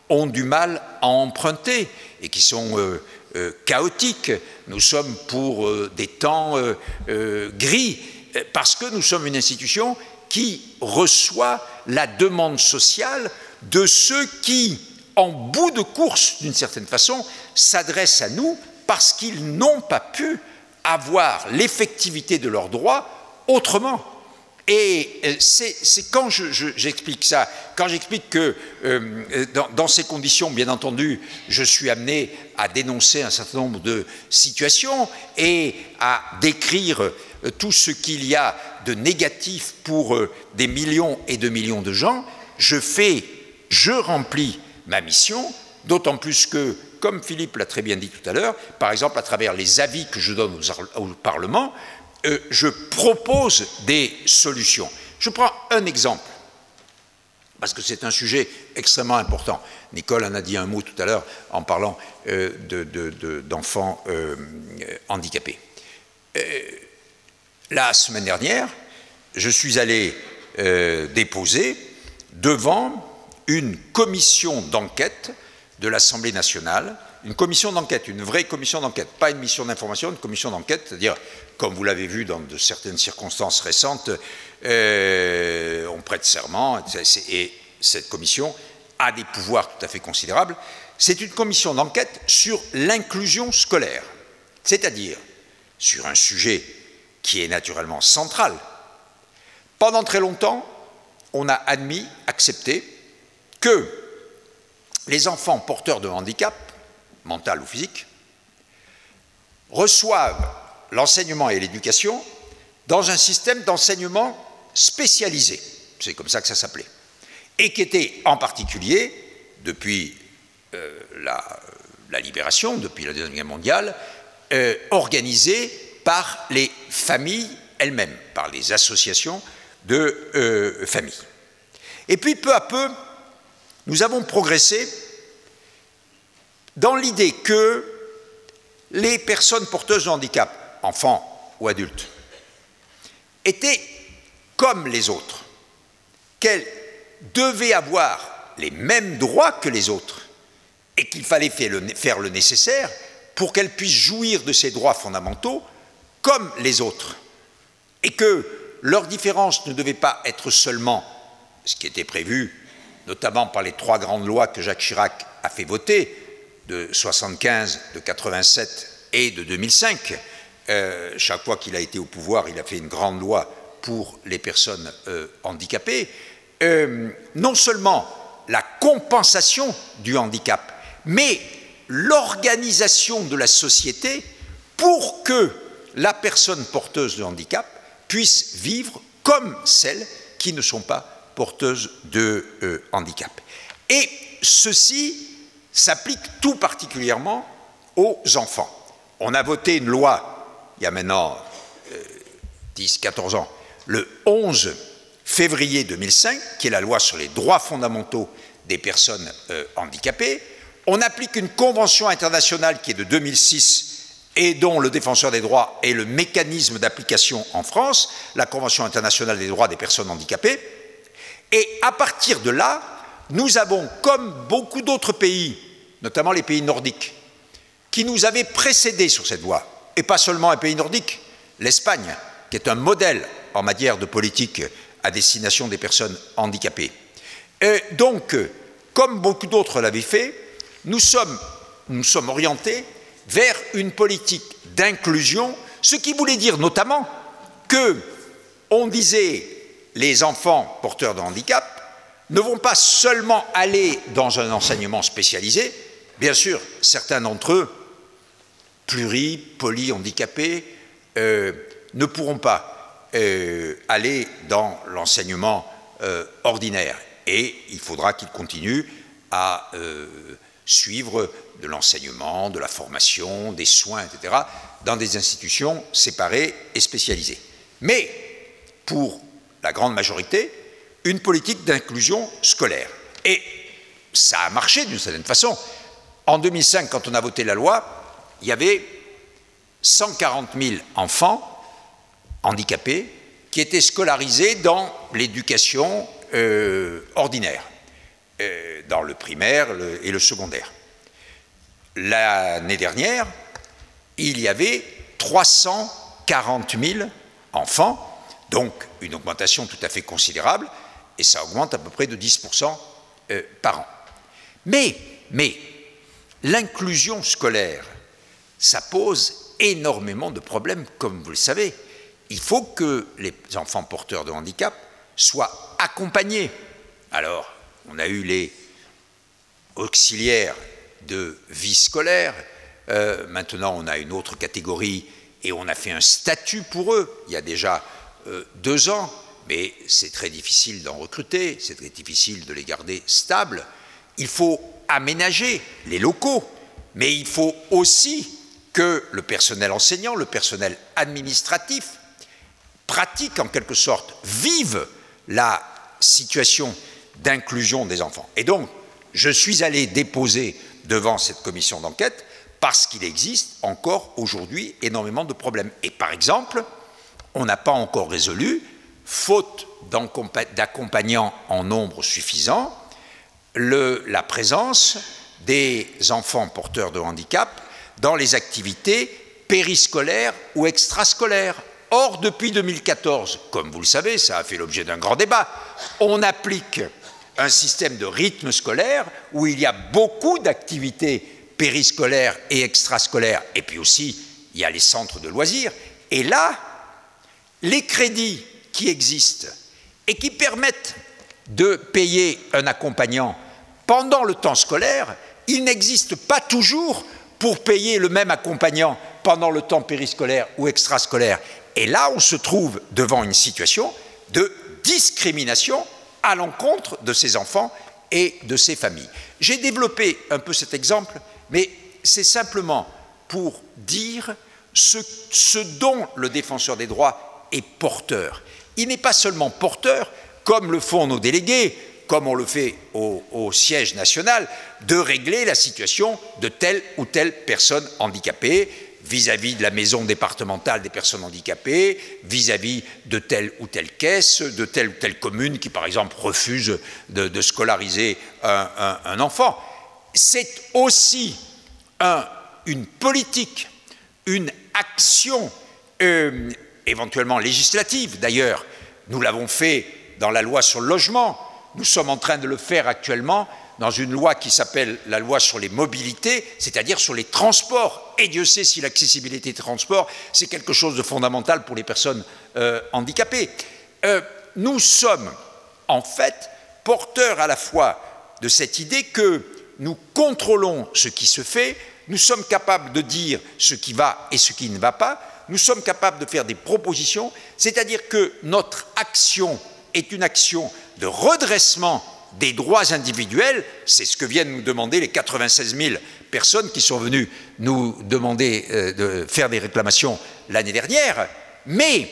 ont du mal à emprunter et qui sont chaotiques. Nous sommes pour des temps gris, parce que nous sommes une institution qui reçoit la demande sociale de ceux qui, en bout de course, d'une certaine façon, s'adressent à nous parce qu'ils n'ont pas pu avoir l'effectivité de leurs droits autrement. Et c'est quand j'explique ça, quand j'explique que dans ces conditions, bien entendu, je suis amené à dénoncer un certain nombre de situations et à décrire tout ce qu'il y a de négatif pour des millions et de millions de gens, je remplis ma mission, d'autant plus que, comme Philippe l'a très bien dit tout à l'heure, par exemple à travers les avis que je donne au Parlement, je propose des solutions. Je prends un exemple, parce que c'est un sujet extrêmement important. Nicole en a dit un mot tout à l'heure en parlant d'enfants handicapés. La semaine dernière, je suis allé déposer devant une commission d'enquête de l'Assemblée nationale, une commission d'enquête, une vraie commission d'enquête, pas une mission d'information, une commission d'enquête, c'est-à-dire, comme vous l'avez vu dans de certaines circonstances récentes, on prête serment, et cette commission a des pouvoirs tout à fait considérables. C'est une commission d'enquête sur l'inclusion scolaire, c'est-à-dire sur un sujet qui est naturellement central, Pendant très longtemps, on a admis, accepté, que les enfants porteurs de handicap, mental ou physique, reçoivent l'enseignement et l'éducation dans un système d'enseignement spécialisé, c'est comme ça que ça s'appelait, et qui était en particulier, depuis la libération, depuis la Deuxième Guerre mondiale, organisé par les familles elles-mêmes, par les associations de familles. Et puis peu à peu, nous avons progressé dans l'idée que les personnes porteuses de handicap, enfants ou adultes, étaient comme les autres, qu'elles devaient avoir les mêmes droits que les autres et qu'il fallait faire le nécessaire pour qu'elles puissent jouir de ces droits fondamentaux comme les autres et que leur différence ne devait pas être seulement ce qui était prévu, notamment par les 3 grandes lois que Jacques Chirac a fait voter, de 1975, de 1987 et de 2005. Chaque fois qu'il a été au pouvoir, il a fait une grande loi pour les personnes handicapées. Non seulement la compensation du handicap, mais l'organisation de la société pour que la personne porteuse de handicap puisse vivre comme celles qui ne sont pas porteuses de handicap. Et ceci s'applique tout particulièrement aux enfants. On a voté une loi, il y a maintenant 10-14 ans, le 11 février 2005, qui est la loi sur les droits fondamentaux des personnes handicapées. On applique une convention internationale qui est de 2006 et dont le défenseur des droits est le mécanisme d'application en France, la Convention internationale des droits des personnes handicapées. Et à partir de là, nous avons, comme beaucoup d'autres pays, notamment les pays nordiques, qui nous avaient précédés sur cette voie, et pas seulement un pays nordique, l'Espagne, qui est un modèle en matière de politique à destination des personnes handicapées. Et donc, comme beaucoup d'autres l'avaient fait, nous sommes orientés vers une politique d'inclusion, ce qui voulait dire notamment qu'on disait les enfants porteurs de handicap ne vont pas seulement aller dans un enseignement spécialisé, bien sûr, certains d'entre eux, polyhandicapés, ne pourront pas aller dans l'enseignement ordinaire. Et il faudra qu'ils continuent à suivre de l'enseignement, de la formation, des soins, etc., dans des institutions séparées et spécialisées. Mais, pour la grande majorité, une politique d'inclusion scolaire. Et ça a marché d'une certaine façon. En 2005, quand on a voté la loi, il y avait 140 000 enfants handicapés qui étaient scolarisés dans l'éducation ordinaire, dans le primaire et le secondaire. L'année dernière, il y avait 340 000 enfants, donc une augmentation tout à fait considérable, et ça augmente à peu près de 10% par an. Mais l'inclusion scolaire, ça pose énormément de problèmes, comme vous le savez. Il faut que les enfants porteurs de handicap soient accompagnés. Alors, on a eu les auxiliaires de vie scolaire, maintenant on a une autre catégorie et on a fait un statut pour eux, il y a déjà 2 ans, mais c'est très difficile d'en recruter, c'est très difficile de les garder stables. Il faut aménager les locaux, mais il faut aussi que le personnel enseignant, le personnel administratif, pratique en quelque sorte, vive la situation d'inclusion des enfants. Et donc, je suis allé déposer devant cette commission d'enquête parce qu'il existe encore aujourd'hui énormément de problèmes. Et par exemple, on n'a pas encore résolu, faute d'accompagnants en nombre suffisant, la présence des enfants porteurs de handicap dans les activités périscolaires ou extrascolaires. Or, depuis 2014, comme vous le savez, ça a fait l'objet d'un grand débat, on applique un système de rythme scolaire où il y a beaucoup d'activités périscolaires et extrascolaires, et puis aussi, il y a les centres de loisirs. Et là, les crédits qui existent et qui permettent de payer un accompagnant pendant le temps scolaire, il n'existe pas toujours pour payer le même accompagnant pendant le temps périscolaire ou extrascolaire. Et là, on se trouve devant une situation de discrimination à l'encontre de ces enfants et de ces familles. J'ai développé un peu cet exemple, mais c'est simplement pour dire ce dont le défenseur des droits est porteur. Il n'est pas seulement porteur, comme le font nos délégués, comme on le fait au siège national, de régler la situation de telle ou telle personne handicapée vis-à-vis de la maison départementale des personnes handicapées, vis-à-vis de telle ou telle caisse, de telle ou telle commune qui, par exemple, refuse de scolariser un enfant. C'est aussi une politique, une action éventuellement législative. D'ailleurs, nous l'avons fait dans la loi sur le logement. Nous sommes en train de le faire actuellement dans une loi qui s'appelle la loi sur les mobilités, c'est-à-dire sur les transports. Et Dieu sait si l'accessibilité des transports, c'est quelque chose de fondamental pour les personnes handicapées. Nous sommes en fait porteurs à la fois de cette idée que nous contrôlons ce qui se fait, nous sommes capables de dire ce qui va et ce qui ne va pas, nous sommes capables de faire des propositions, c'est-à-dire que notre action est une action de redressement des droits individuels, c'est ce que viennent nous demander les 96 000 personnes qui sont venues nous demander de faire des réclamations l'année dernière, mais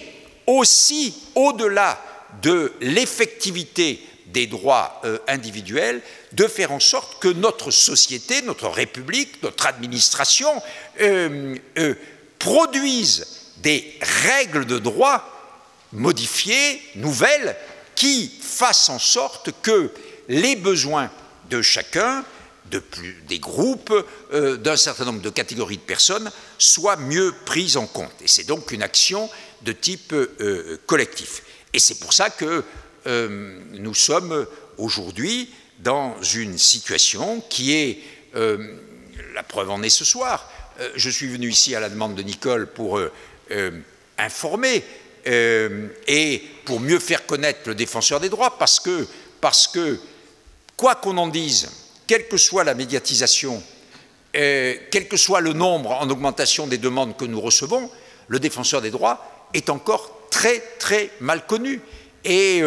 aussi au-delà de l'effectivité des droits individuels, de faire en sorte que notre société, notre République, notre administration produisent des règles de droit modifiées, nouvelles, qui fassent en sorte que les besoins de chacun, des groupes, d'un certain nombre de catégories de personnes soient mieux pris en compte. Et c'est donc une action de type collectif. Et c'est pour ça que nous sommes aujourd'hui dans une situation qui est, la preuve en est ce soir. Je suis venu ici à la demande de Nicole pour informer et pour mieux faire connaître le défenseur des droits, parce que quoi qu'on en dise, quelle que soit la médiatisation, quel que soit le nombre en augmentation des demandes que nous recevons, le défenseur des droits est encore très très mal connu. Et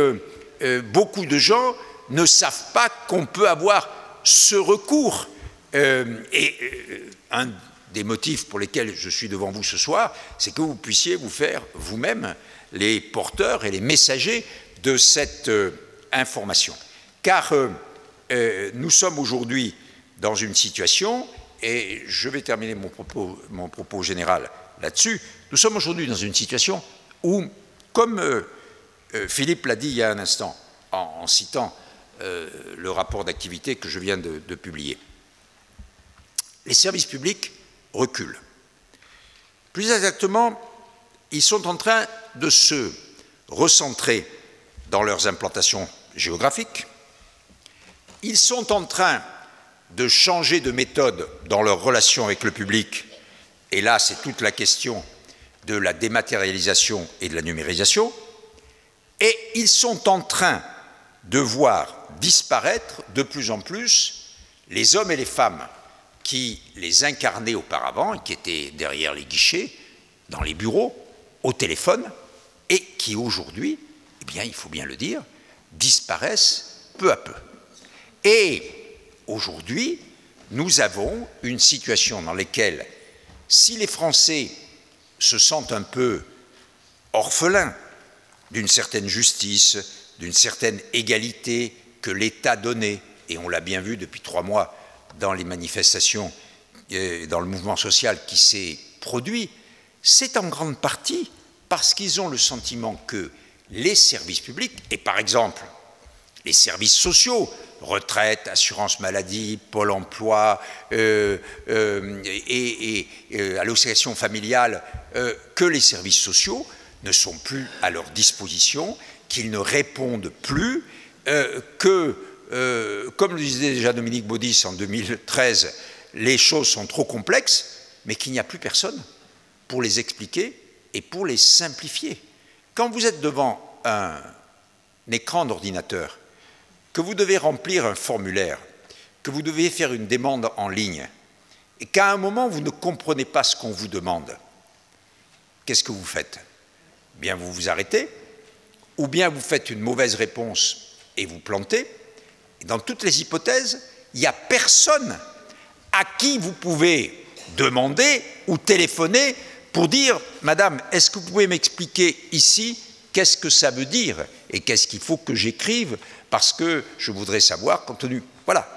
beaucoup de gens ne savent pas qu'on peut avoir ce recours. Un des motifs pour lesquels je suis devant vous ce soir, c'est que vous puissiez vous faire vous-même les porteurs et les messagers de cette information. Car nous sommes aujourd'hui dans une situation, et je vais terminer mon propos général là-dessus, nous sommes aujourd'hui dans une situation où, comme Philippe l'a dit il y a un instant, en citant le rapport d'activité que je viens de publier, les services publics reculent. Plus exactement, ils sont en train de se recentrer dans leurs implantations géographiques. Ils sont en train de changer de méthode dans leurs relations avec le public. Et là, c'est toute la question de la dématérialisation et de la numérisation. Et ils sont en train de voir disparaître de plus en plus les hommes et les femmes qui les incarnaient auparavant et qui étaient derrière les guichets, dans les bureaux, au téléphone, et qui aujourd'hui, eh bien, il faut bien le dire, disparaissent peu à peu. Et aujourd'hui, nous avons une situation dans laquelle, si les Français se sentent un peu orphelins d'une certaine justice, d'une certaine égalité que l'État donnait, et on l'a bien vu depuis 3 mois dans les manifestations, dans le mouvement social qui s'est produit, c'est en grande partie parce qu'ils ont le sentiment que les services publics, et par exemple les services sociaux, retraite, assurance maladie, Pôle emploi et allocation familiale, que les services sociaux ne sont plus à leur disposition, qu'ils ne répondent plus, comme le disait déjà Dominique Baudis en 2013, les choses sont trop complexes, mais qu'il n'y a plus personne pour les expliquer et pour les simplifier. Quand vous êtes devant un écran d'ordinateur, que vous devez remplir un formulaire, que vous devez faire une demande en ligne, et qu'à un moment, vous ne comprenez pas ce qu'on vous demande, qu'est-ce que vous faites? Bien, vous vous arrêtez, ou bien vous faites une mauvaise réponse et vous plantez. Et dans toutes les hypothèses, il n'y a personne à qui vous pouvez demander ou téléphoner pour dire « Madame, est-ce que vous pouvez m'expliquer ici qu'est-ce que ça veut dire et qu'est-ce qu'il faut que j'écrive parce que je voudrais savoir compte tenu… » Voilà.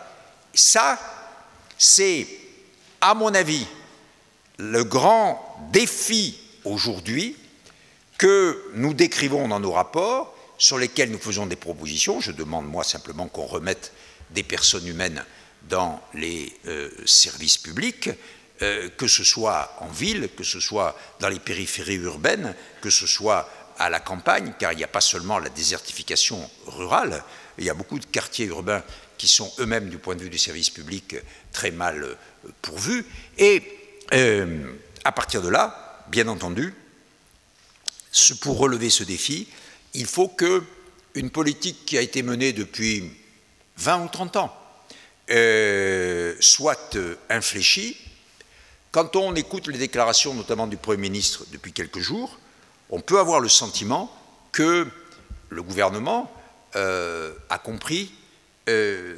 Ça, c'est, à mon avis, le grand défi aujourd'hui que nous décrivons dans nos rapports, sur lesquels nous faisons des propositions. Je demande, moi, simplement qu'on remette des personnes humaines dans les services publics, que ce soit en ville, que ce soit dans les périphéries urbaines, que ce soit à la campagne, car il n'y a pas seulement la désertification rurale, il y a beaucoup de quartiers urbains qui sont eux-mêmes, du point de vue du service public, très mal pourvus. Et à partir de là, bien entendu, pour relever ce défi, il faut qu'une politique qui a été menée depuis 20 ou 30 ans soit infléchie. Quand on écoute les déclarations, notamment du Premier ministre, depuis quelques jours, on peut avoir le sentiment que le gouvernement a compris,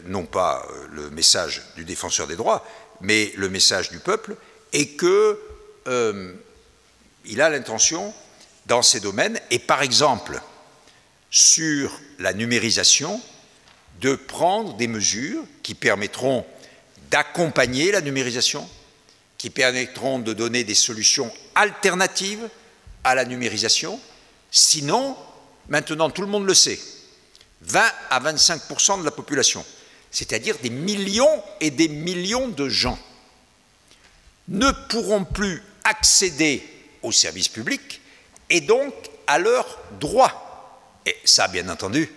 non pas le message du défenseur des droits, mais le message du peuple, et qu'il a l'intention, dans ces domaines, et par exemple, sur la numérisation, de prendre des mesures qui permettront d'accompagner la numérisation, qui permettront de donner des solutions alternatives à la numérisation. Sinon, maintenant tout le monde le sait, 20 à 25% de la population, c'est-à-dire des millions et des millions de gens, ne pourront plus accéder aux services publics et donc à leurs droits. Et ça, bien entendu,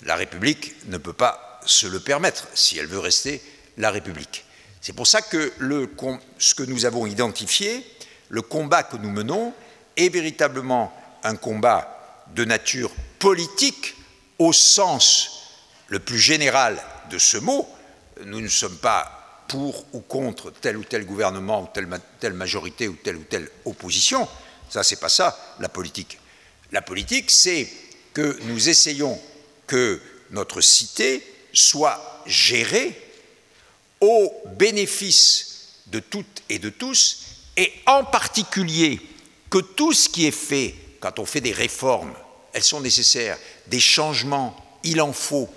la République ne peut pas se le permettre si elle veut rester la République. C'est pour ça que ce que nous avons identifié, le combat que nous menons, est véritablement un combat de nature politique au sens le plus général de ce mot. Nous ne sommes pas pour ou contre tel ou tel gouvernement ou telle majorité ou telle opposition. Ça, c'est pas ça, la politique. La politique, c'est que nous essayons que notre cité soit gérée au bénéfice de toutes et de tous, et en particulier que tout ce qui est fait, quand on fait des réformes, elles sont nécessaires, des changements, il en faut,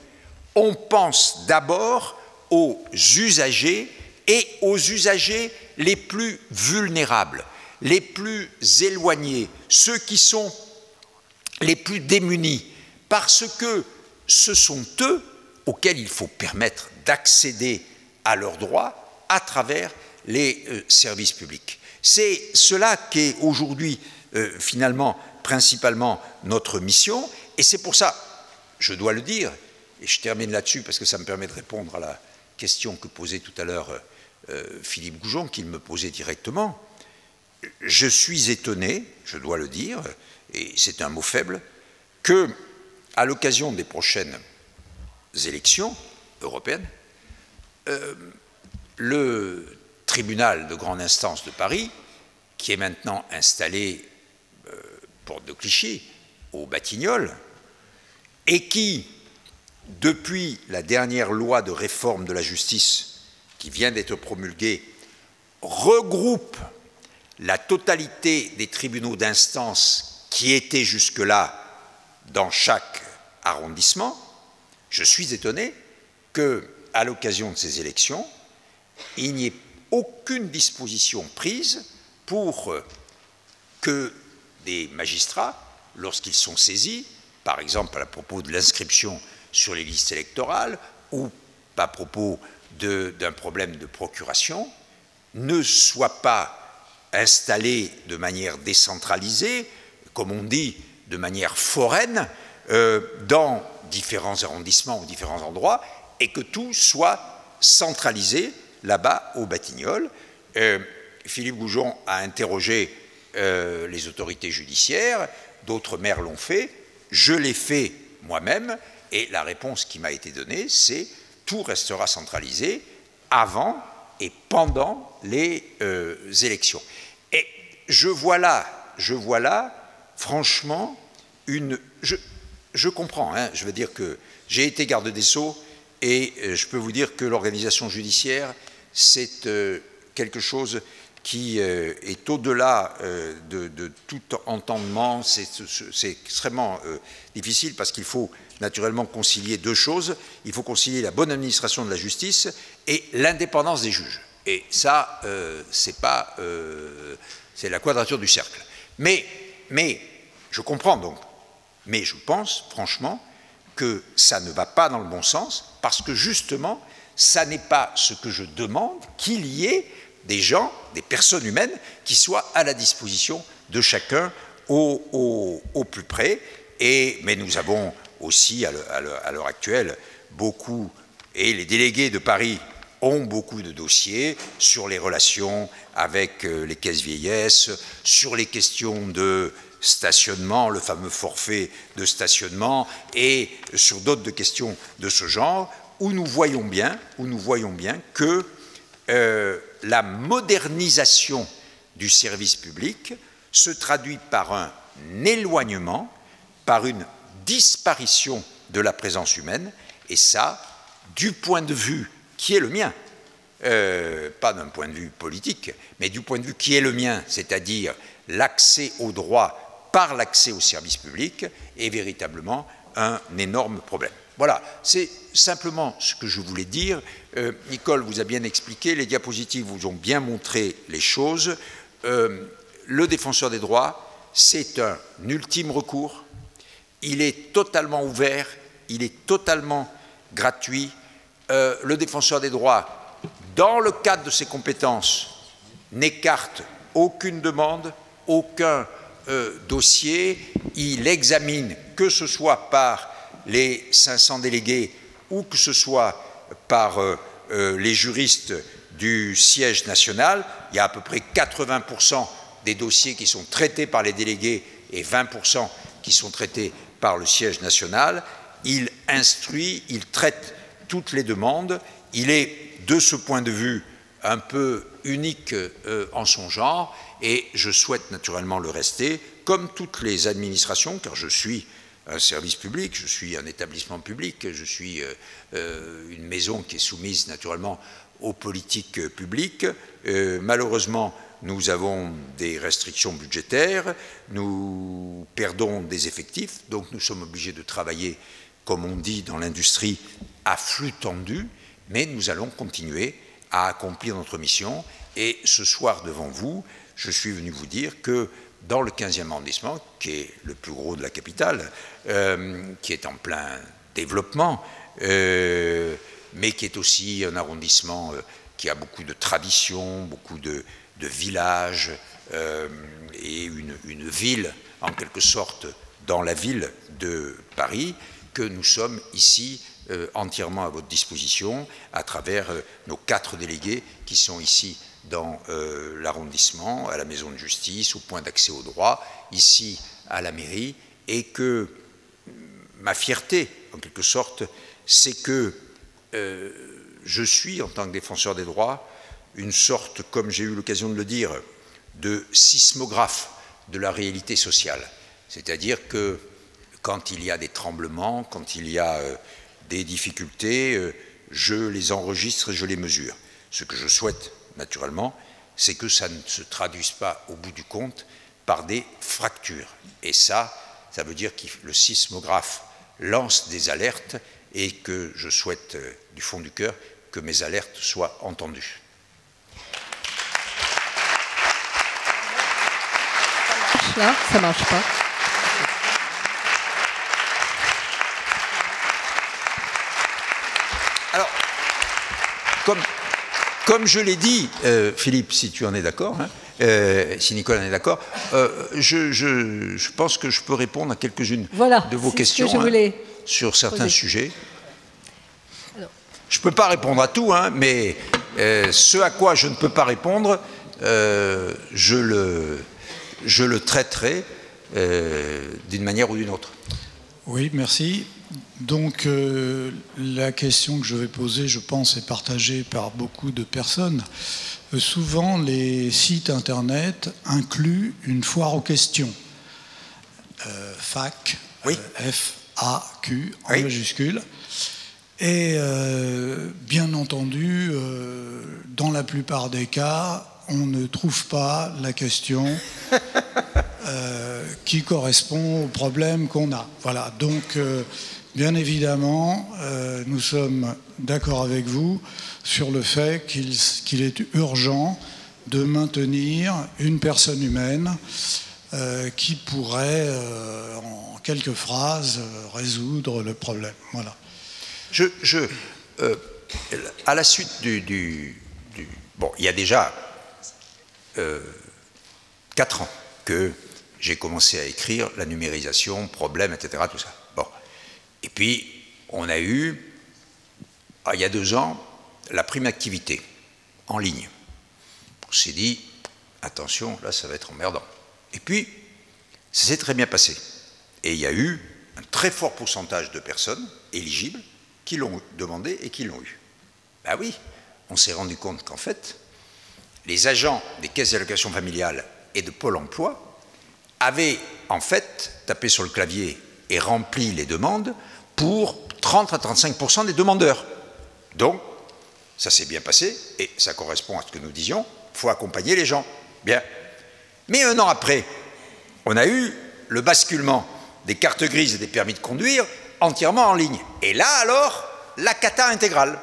on pense d'abord aux usagers et aux usagers les plus vulnérables, les plus éloignés, ceux qui sont les plus démunis, parce que ce sont eux auxquels il faut permettre d'accéder à leurs droits à travers les services publics. C'est cela qui est aujourd'hui finalement principalement notre mission, et c'est pour ça, je dois le dire, et je termine là-dessus parce que ça me permet de répondre à la question que posait tout à l'heure Philippe Goujon, qu'il me posait directement. Je suis étonné, je dois le dire, et c'est un mot faible, que, à l'occasion des prochaines élections européennes, le tribunal de grande instance de Paris, qui est maintenant installé porte de Clichy, au Batignolles, et qui, depuis la dernière loi de réforme de la justice qui vient d'être promulguée, regroupe la totalité des tribunaux d'instance qui étaient jusque-là dans chaque arrondissement, je suis étonné qu'à l'occasion de ces élections, il n'y ait aucune disposition prise pour que des magistrats, lorsqu'ils sont saisis, par exemple à propos de l'inscription sur les listes électorales ou à propos d'un problème de procuration, ne soient pas installés de manière décentralisée, comme on dit, de manière foraine, dans différents arrondissements ou différents endroits, et que tout soit centralisé là-bas au Batignolles. Philippe Goujon a interrogé les autorités judiciaires, d'autres maires l'ont fait, je l'ai fait moi-même, et la réponse qui m'a été donnée, c'est tout restera centralisé avant et pendant les élections. Et je vois là, franchement, je comprends, hein, je veux dire que j'ai été garde des Sceaux et je peux vous dire que l'organisation judiciaire, c'est quelque chose qui est au-delà de tout entendement. C'est extrêmement difficile parce qu'il faut naturellement concilier deux choses. Il faut concilier la bonne administration de la justice et l'indépendance des juges. Et ça, c'est la quadrature du cercle. Mais je comprends donc. Mais je pense, franchement, que ça ne va pas dans le bon sens parce que justement, ça n'est pas ce que je demande, qu'il y ait des gens, des personnes humaines qui soient à la disposition de chacun au plus près. Mais nous avons aussi, à l'heure actuelle, beaucoup, et les délégués de Paris ont beaucoup de dossiers sur les relations avec les caisses vieillesse, sur les questions de stationnement, le fameux forfait de stationnement, et sur d'autres questions de ce genre, où nous voyons bien que la modernisation du service public se traduit par un éloignement, par une disparition de la présence humaine, et ça, du point de vue qui est le mien, pas d'un point de vue politique, mais du point de vue qui est le mien, c'est-à-dire l'accès au droit par l'accès au service public, est véritablement un énorme problème. Voilà, c'est simplement ce que je voulais dire. Nicole vous a bien expliqué, les diapositives vous ont bien montré les choses. Le défenseur des droits, c'est un ultime recours. Il est totalement ouvert, il est totalement gratuit. Le défenseur des droits, dans le cadre de ses compétences, n'écarte aucune demande, aucun dossier. Il examine, que ce soit par les 500 délégués ou que ce soit par les juristes du siège national. Il y a à peu près 80% des dossiers qui sont traités par les délégués et 20% qui sont traités par le siège national. Il instruit, il traite toutes les demandes. Il est, de ce point de vue, un peu unique en son genre, et je souhaite naturellement le rester, comme toutes les administrations, car je suis un service public, je suis un établissement public, je suis une maison qui est soumise naturellement aux politiques publiques. Malheureusement, nous avons des restrictions budgétaires, nous perdons des effectifs, donc nous sommes obligés de travailler, comme on dit dans l'industrie, à flux tendu, mais nous allons continuer à accomplir notre mission. Et ce soir, devant vous, je suis venu vous dire que dans le 15e arrondissement, qui est le plus gros de la capitale, qui est en plein développement, mais qui est aussi un arrondissement qui a beaucoup de traditions, beaucoup de villages, et une ville, en quelque sorte, dans la ville de Paris, que nous sommes ici entièrement à votre disposition à travers nos 4 délégués qui sont ici dans l'arrondissement, à la maison de justice, au point d'accès au droit, ici à la mairie, et que ma fierté, en quelque sorte, c'est que je suis, en tant que défenseur des droits, une sorte, comme j'ai eu l'occasion de le dire, de sismographe de la réalité sociale. C'est-à-dire que quand il y a des tremblements, quand il y a des difficultés, je les enregistre et je les mesure. Ce que je souhaite, naturellement, c'est que ça ne se traduise pas, au bout du compte, par des fractures. Et ça veut dire que le sismographe lance des alertes et que je souhaite, du fond du cœur, que mes alertes soient entendues. Là, ça marche pas. Alors, comme je l'ai dit, Philippe, si tu en es d'accord, hein, si Nicole en est d'accord, je pense que je peux répondre à quelques-unes de vos questions sur certains sujets. Alors. Je ne peux pas répondre à tout, hein, mais ce à quoi je ne peux pas répondre, je le traiterai d'une manière ou d'une autre. Oui, merci. Donc, la question que je vais poser, je pense, est partagée par beaucoup de personnes. Souvent, les sites Internet incluent une foire aux questions. FAQ, oui. F-A-Q, en oui. majuscule. Et bien entendu, dans la plupart des cas, on ne trouve pas la question qui correspond au problème qu'on a. Voilà, donc bien évidemment, nous sommes d'accord avec vous sur le fait qu'il est urgent de maintenir une personne humaine qui pourrait, en quelques phrases, résoudre le problème. Voilà. À la suite bon, il y a déjà 4 ans que j'ai commencé à écrire la numérisation, problème, etc., tout ça. Bon. Et puis, on a eu, il y a 2 ans, la prime activité en ligne. On s'est dit, attention, là, ça va être emmerdant. Et puis, ça s'est très bien passé. Et il y a eu un très fort pourcentage de personnes éligibles qui l'ont demandé et qui l'ont eu. Ben oui, on s'est rendu compte qu'en fait, les agents des caisses d'allocation familiale et de Pôle emploi avaient en fait tapé sur le clavier et rempli les demandes pour 30 à 35% des demandeurs. Donc, ça s'est bien passé et ça correspond à ce que nous disions, il faut accompagner les gens. Bien. Mais 1 an après, on a eu le basculement des cartes grises et des permis de conduire entièrement en ligne. Et là, alors, la cata intégrale.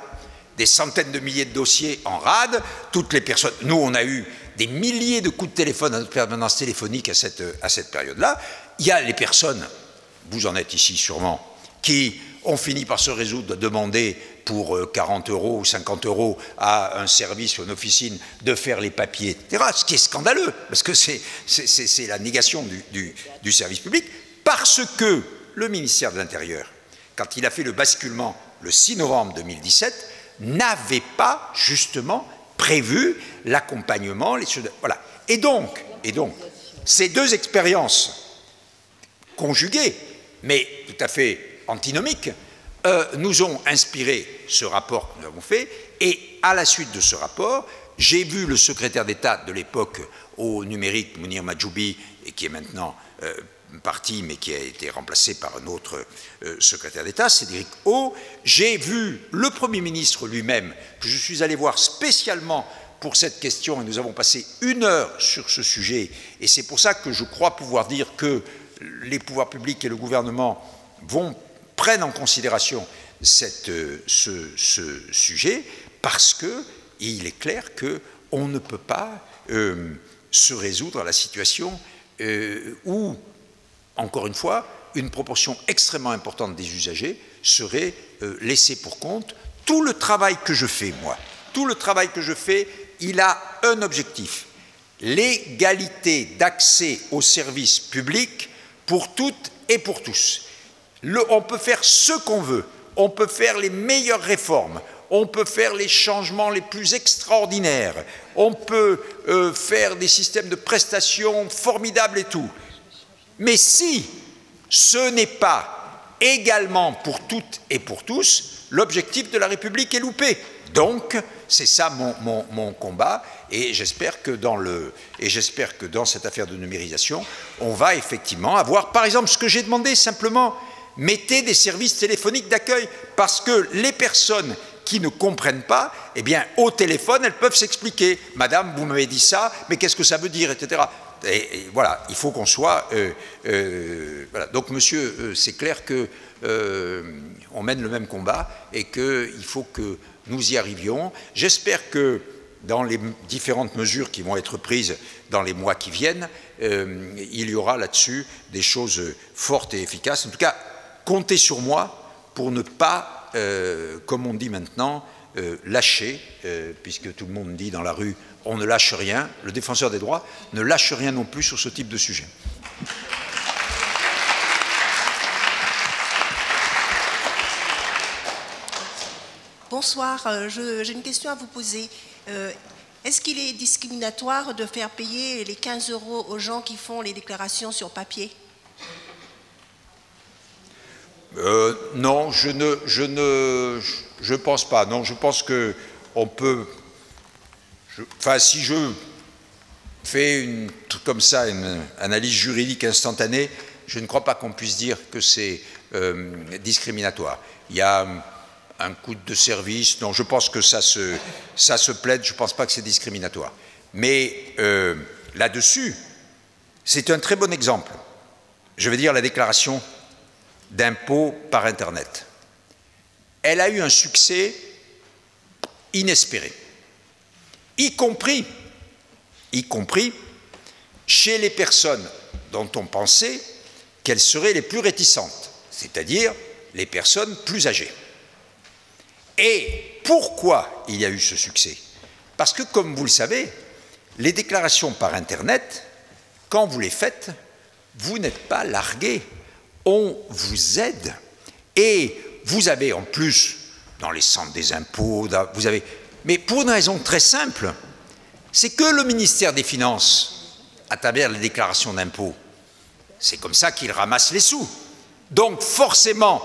Des centaines de milliers de dossiers en rade, toutes les personnes... Nous, on a eu des milliers de coups de téléphone à notre permanence téléphonique à cette période-là. Il y a les personnes, vous en êtes ici sûrement, qui ont fini par se résoudre à demander pour 40 € ou 50 € à un service ou une officine de faire les papiers, etc. Ce qui est scandaleux, parce que c'est la négation du service public, parce que le ministère de l'Intérieur, quand il a fait le basculement le 6 novembre 2017, n'avait pas justement prévu l'accompagnement, voilà. Et donc, ces 2 expériences conjuguées, mais tout à fait antinomiques, nous ont inspiré ce rapport que nous avons fait, et à la suite de ce rapport, j'ai vu le secrétaire d'État de l'époque au numérique, Mounir Majoubi, et qui est maintenant parti, mais qui a été remplacé par un autre secrétaire d'État, Cédric O. J'ai vu le Premier ministre lui-même, que je suis allé voir spécialement pour cette question, et nous avons passé 1 heure sur ce sujet, et c'est pour ça que je crois pouvoir dire que les pouvoirs publics et le gouvernement prennent en considération ce sujet, parce qu'il est clair qu'on ne peut pas se résoudre à la situation où, encore une fois, une proportion extrêmement importante des usagers serait laissée pour compte. Tout le travail que je fais, moi, il a un objectif: l'égalité d'accès aux services publics pour toutes et pour tous. On peut faire ce qu'on veut, on peut faire les meilleures réformes, on peut faire les changements les plus extraordinaires, on peut faire des systèmes de prestations formidables et tout. Mais si ce n'est pas également pour toutes et pour tous, l'objectif de la République est loupé. Donc, c'est ça mon combat, et j'espère que dans cette affaire de numérisation, on va effectivement avoir, par exemple, ce que j'ai demandé simplement, mettez des services téléphoniques d'accueil, parce que les personnes qui ne comprennent pas, eh bien, au téléphone, elles peuvent s'expliquer. Madame, vous m'avez dit ça, mais qu'est-ce que ça veut dire, etc. Et voilà, il faut qu'on soit... voilà. Donc, monsieur, c'est clair qu'on mène le même combat et qu'il faut que nous y arrivions. J'espère que dans les différentes mesures qui vont être prises dans les mois qui viennent, il y aura là-dessus des choses fortes et efficaces. En tout cas, comptez sur moi pour ne pas, comme on dit maintenant, lâcher, puisque tout le monde dit dans la rue, on ne lâche rien. Le défenseur des droits ne lâche rien non plus sur ce type de sujet. Bonsoir, j'ai une question à vous poser. Est-ce qu'il est discriminatoire de faire payer les 15 € aux gens qui font les déclarations sur papier? Non, je pense pas. Non, je pense que on peut... Enfin, si je fais comme ça une analyse juridique instantanée, je ne crois pas qu'on puisse dire que c'est discriminatoire. Il y a un coût de service. Non, je pense que ça se plaide. Je ne pense pas que c'est discriminatoire. Mais là-dessus, c'est un très bon exemple. Je veux dire la déclaration d'impôt par Internet. Elle a eu un succès inespéré, y compris chez les personnes dont on pensait qu'elles seraient les plus réticentes, c'est-à-dire les personnes plus âgées. Et pourquoi il y a eu ce succès? Parce que, comme vous le savez, les déclarations par Internet, quand vous les faites, vous n'êtes pas largué. On vous aide. Et vous avez en plus, dans les centres des impôts, vous avez... Mais pour une raison très simple, c'est que le ministère des Finances, à travers les déclarations d'impôts, c'est comme ça qu'il ramasse les sous. Donc forcément,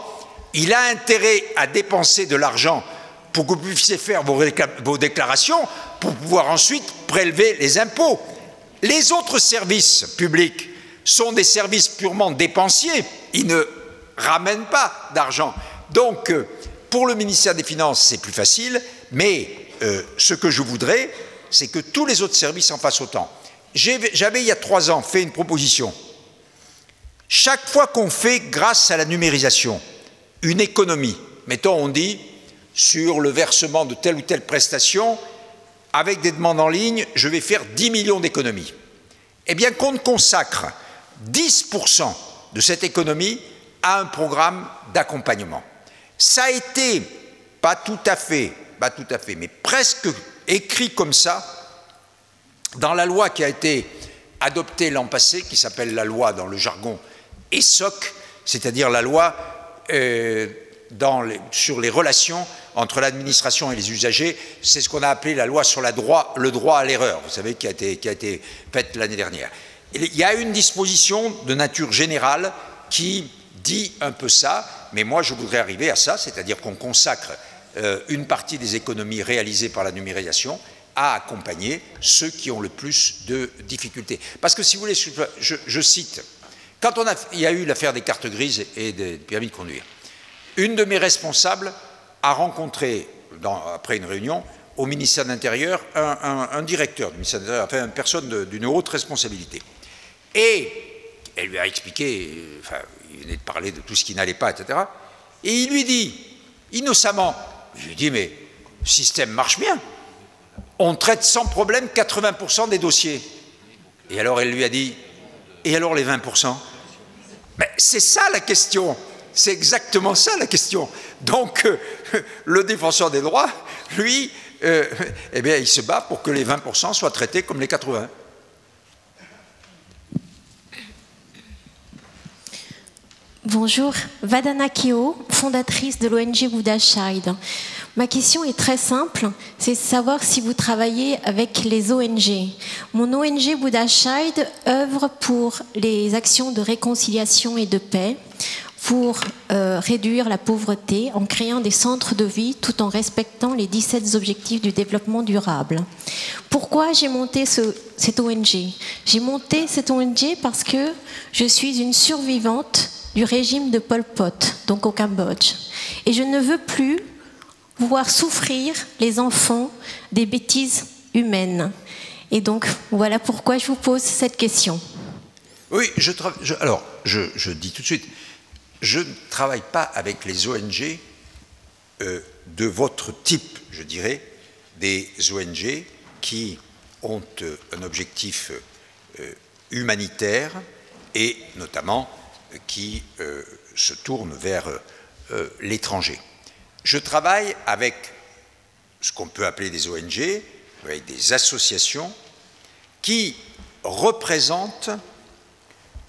il a intérêt à dépenser de l'argent pour que vous puissiez faire vos déclarations, pour pouvoir ensuite prélever les impôts. Les autres services publics sont des services purement dépensiers. Ils ne ramènent pas d'argent. Donc, pour le ministère des Finances, c'est plus facile, mais ce que je voudrais, c'est que tous les autres services en fassent autant. J'avais, il y a 3 ans, fait une proposition. Chaque fois qu'on fait, grâce à la numérisation, une économie, mettons, on dit, sur le versement de telle ou telle prestation, avec des demandes en ligne, je vais faire 10 millions d'économies. Eh bien, qu'on consacre 10% de cette économie à un programme d'accompagnement. Ça a été, pas tout à fait, mais presque écrit comme ça, dans la loi qui a été adoptée l'an passé, qui s'appelle la loi dans le jargon ESSOC, c'est-à-dire la loi sur les relations entre l'administration et les usagers. C'est ce qu'on a appelé la loi sur le droit à l'erreur, vous savez, qui a été faite l'année dernière. Il y a une disposition de nature générale qui dit un peu ça, mais moi je voudrais arriver à ça, c'est-à-dire qu'on consacre une partie des économies réalisées par la numérisation à accompagner ceux qui ont le plus de difficultés. Parce que si vous voulez, je cite, quand il y a eu l'affaire des cartes grises et des permis de conduire, une de mes responsables a rencontré, après une réunion, au ministère de l'Intérieur, un directeur du ministère de l'Intérieur, enfin une personne d'une haute responsabilité. Et elle lui a expliqué, enfin, il venait de parler de tout ce qui n'allait pas, etc. Et il lui dit, innocemment, je lui dis, mais le système marche bien. On traite sans problème 80% des dossiers. Et alors elle lui a dit, et alors les 20%? Mais c'est ça la question. C'est exactement ça la question. Donc, le défenseur des droits, lui, eh bien, il se bat pour que les 20% soient traités comme les 80%. Bonjour, Vadana Keo, fondatrice de l'ONG Buddha Child. Ma question est très simple, c'est de savoir si vous travaillez avec les ONG. Mon ONG Buddha Child œuvre pour les actions de réconciliation et de paix, pour réduire la pauvreté en créant des centres de vie tout en respectant les 17 objectifs du développement durable. Pourquoi j'ai monté cette ONG? J'ai monté cette ONG parce que je suis une survivante du régime de Pol Pot, donc au Cambodge. Et je ne veux plus voir souffrir les enfants des bêtises humaines. Et donc, voilà pourquoi je vous pose cette question. Oui, alors, je dis tout de suite, je ne travaille pas avec les ONG de votre type, je dirais, des ONG qui ont un objectif humanitaire et notamment qui se tournent vers l'étranger. Je travaille avec ce qu'on peut appeler des ONG, avec des associations qui représentent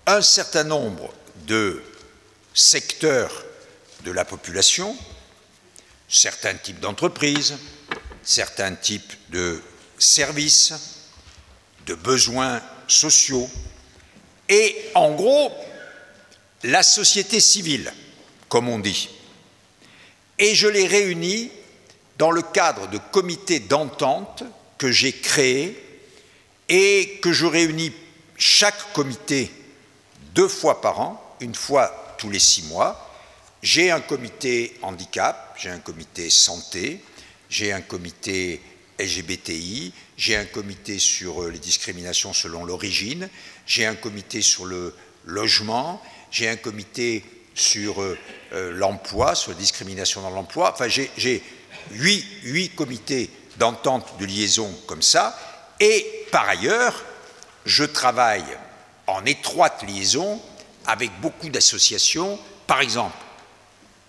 un certain nombre de secteurs de la population, certains types d'entreprises, certains types de services, de besoins sociaux, et en gros, la société civile, comme on dit. Et je les réunis dans le cadre de comités d'entente que j'ai créés et que je réunis chaque comité 2 fois par an, 1 fois tous les 6 mois. J'ai un comité handicap, j'ai un comité santé, j'ai un comité LGBTI, j'ai un comité sur les discriminations selon l'origine, j'ai un comité sur le logement, j'ai un comité sur l'emploi, sur la discrimination dans l'emploi. Enfin, j'ai 8 comités d'entente, de liaison comme ça. Et par ailleurs, je travaille en étroite liaison avec beaucoup d'associations. Par exemple,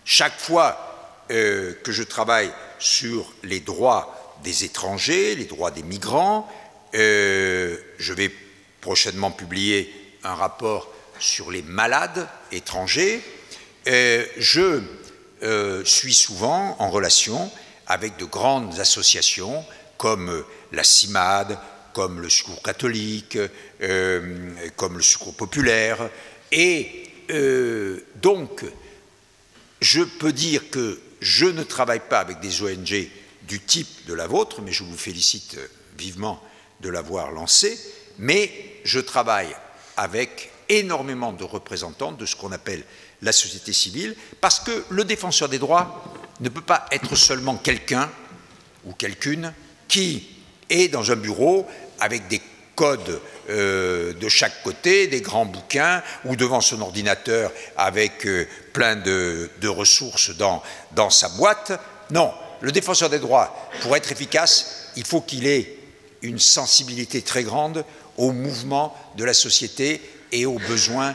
chaque fois que je travaille sur les droits des étrangers, les droits des migrants, je vais prochainement publier un rapport sur les malades étrangers. Je suis souvent en relation avec de grandes associations comme la CIMAD, comme le Secours catholique, comme le Secours populaire. Et donc, je peux dire que je ne travaille pas avec des ONG du type de la vôtre, mais je vous félicite vivement de l'avoir lancé, mais je travaille avec énormément de représentants de ce qu'on appelle la société civile, parce que le défenseur des droits ne peut pas être seulement quelqu'un ou quelqu'une qui est dans un bureau avec des codes de chaque côté, des grands bouquins, ou devant son ordinateur avec plein de ressources dans sa boîte. Non, le défenseur des droits, pour être efficace, il faut qu'il ait une sensibilité très grande au mouvement de la société et aux besoins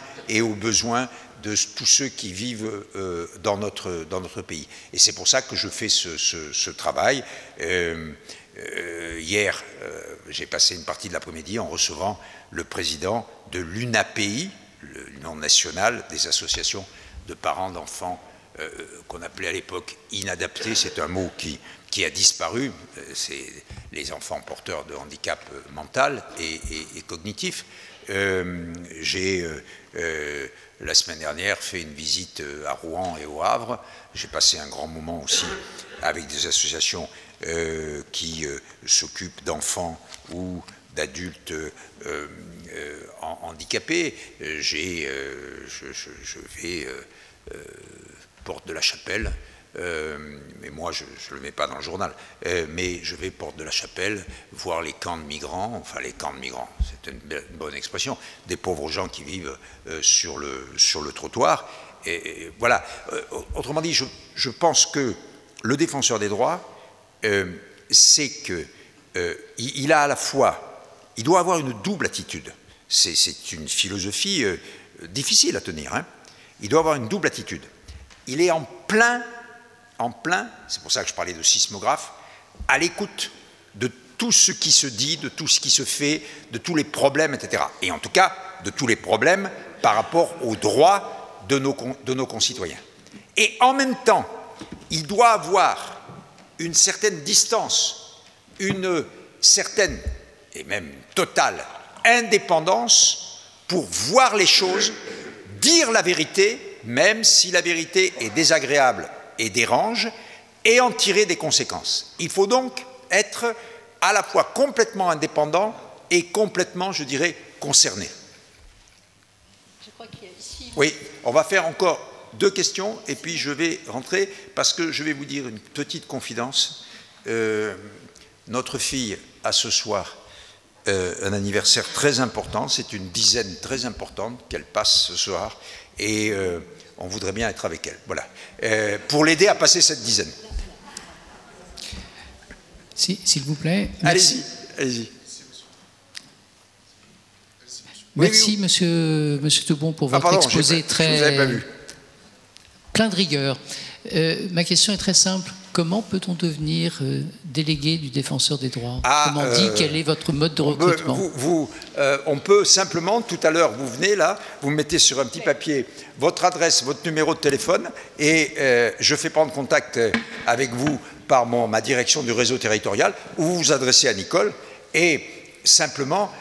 de tous ceux qui vivent dans notre pays. Et c'est pour ça que je fais ce travail. Hier, j'ai passé une partie de l'après-midi en recevant le président de l'UNAPI, l'Union nationale des associations de parents d'enfants qu'on appelait à l'époque inadaptés. C'est un mot qui a disparu. C'est les enfants porteurs de handicap mental et cognitif. J'ai la semaine dernière fait une visite à Rouen et au Havre. J'ai passé un grand moment aussi avec des associations qui s'occupent d'enfants ou d'adultes handicapés. Je vais Porte de la Chapelle, mais moi je ne le mets pas dans le journal, mais je vais Porte de la Chapelle voir les camps de migrants, enfin les camps de migrants, c'est une bonne expression, des pauvres gens qui vivent sur le trottoir. Et voilà, autrement dit, je pense que le défenseur des droits, c'est qu'il a à la fois, il doit avoir une double attitude. C'est une philosophie difficile à tenir, hein. Il doit avoir une double attitude. Il est en plein, c'est pour ça que je parlais de sismographe, à l'écoute de tout ce qui se dit, de tout ce qui se fait, de tous les problèmes, etc. Et en tout cas, de tous les problèmes par rapport aux droits de nos concitoyens. Et en même temps, il doit avoir une certaine distance, une certaine, et même totale, indépendance pour voir les choses, dire la vérité, même si la vérité est désagréable et dérange, et en tirer des conséquences. Il faut donc être à la fois complètement indépendant et complètement, je dirais, concerné. Je crois qu'il y a ici... Oui, on va faire encore 2 questions, et puis je vais rentrer, parce que je vais vous dire une petite confidence. Notre fille a ce soir un anniversaire très important, c'est une dizaine très importante qu'elle passe ce soir, et on voudrait bien être avec elle. Voilà, pour l'aider à passer cette dizaine. S'il vous plaît. Allez-y, allez-y. Merci, monsieur Thoubon, pour votre exposé plein de rigueur. Ma question est très simple. Comment peut-on devenir délégué du défenseur des droits? Comment dit, quel est votre mode de recrutement? On peut simplement, tout à l'heure, vous venez là, vous mettez sur un petit papier votre adresse, votre numéro de téléphone, et je fais prendre contact avec vous par ma direction du réseau territorial, où vous vous adressez à Nicole, et simplement,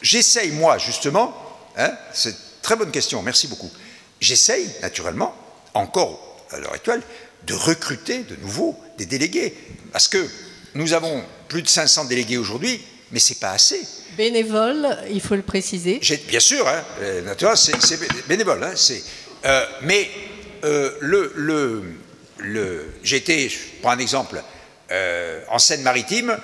j'essaye, moi, justement, hein, c'est une très bonne question, merci beaucoup, j'essaye, naturellement, encore, à l'heure actuelle, de recruter de nouveau des délégués. Parce que nous avons plus de 500 délégués aujourd'hui, mais ce n'est pas assez. Bénévole, il faut le préciser. Bien sûr, hein, naturellement, c'est bénévole. Hein, mais j'étais, je prends un exemple, en Seine-Maritime,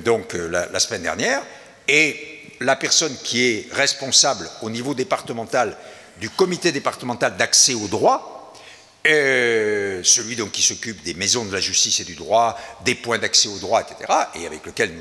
donc la semaine dernière, et la personne qui est responsable au niveau départemental du comité départemental d'accès au droit, celui donc qui s'occupe des maisons de la justice et du droit, des points d'accès au droit, etc., et avec lequel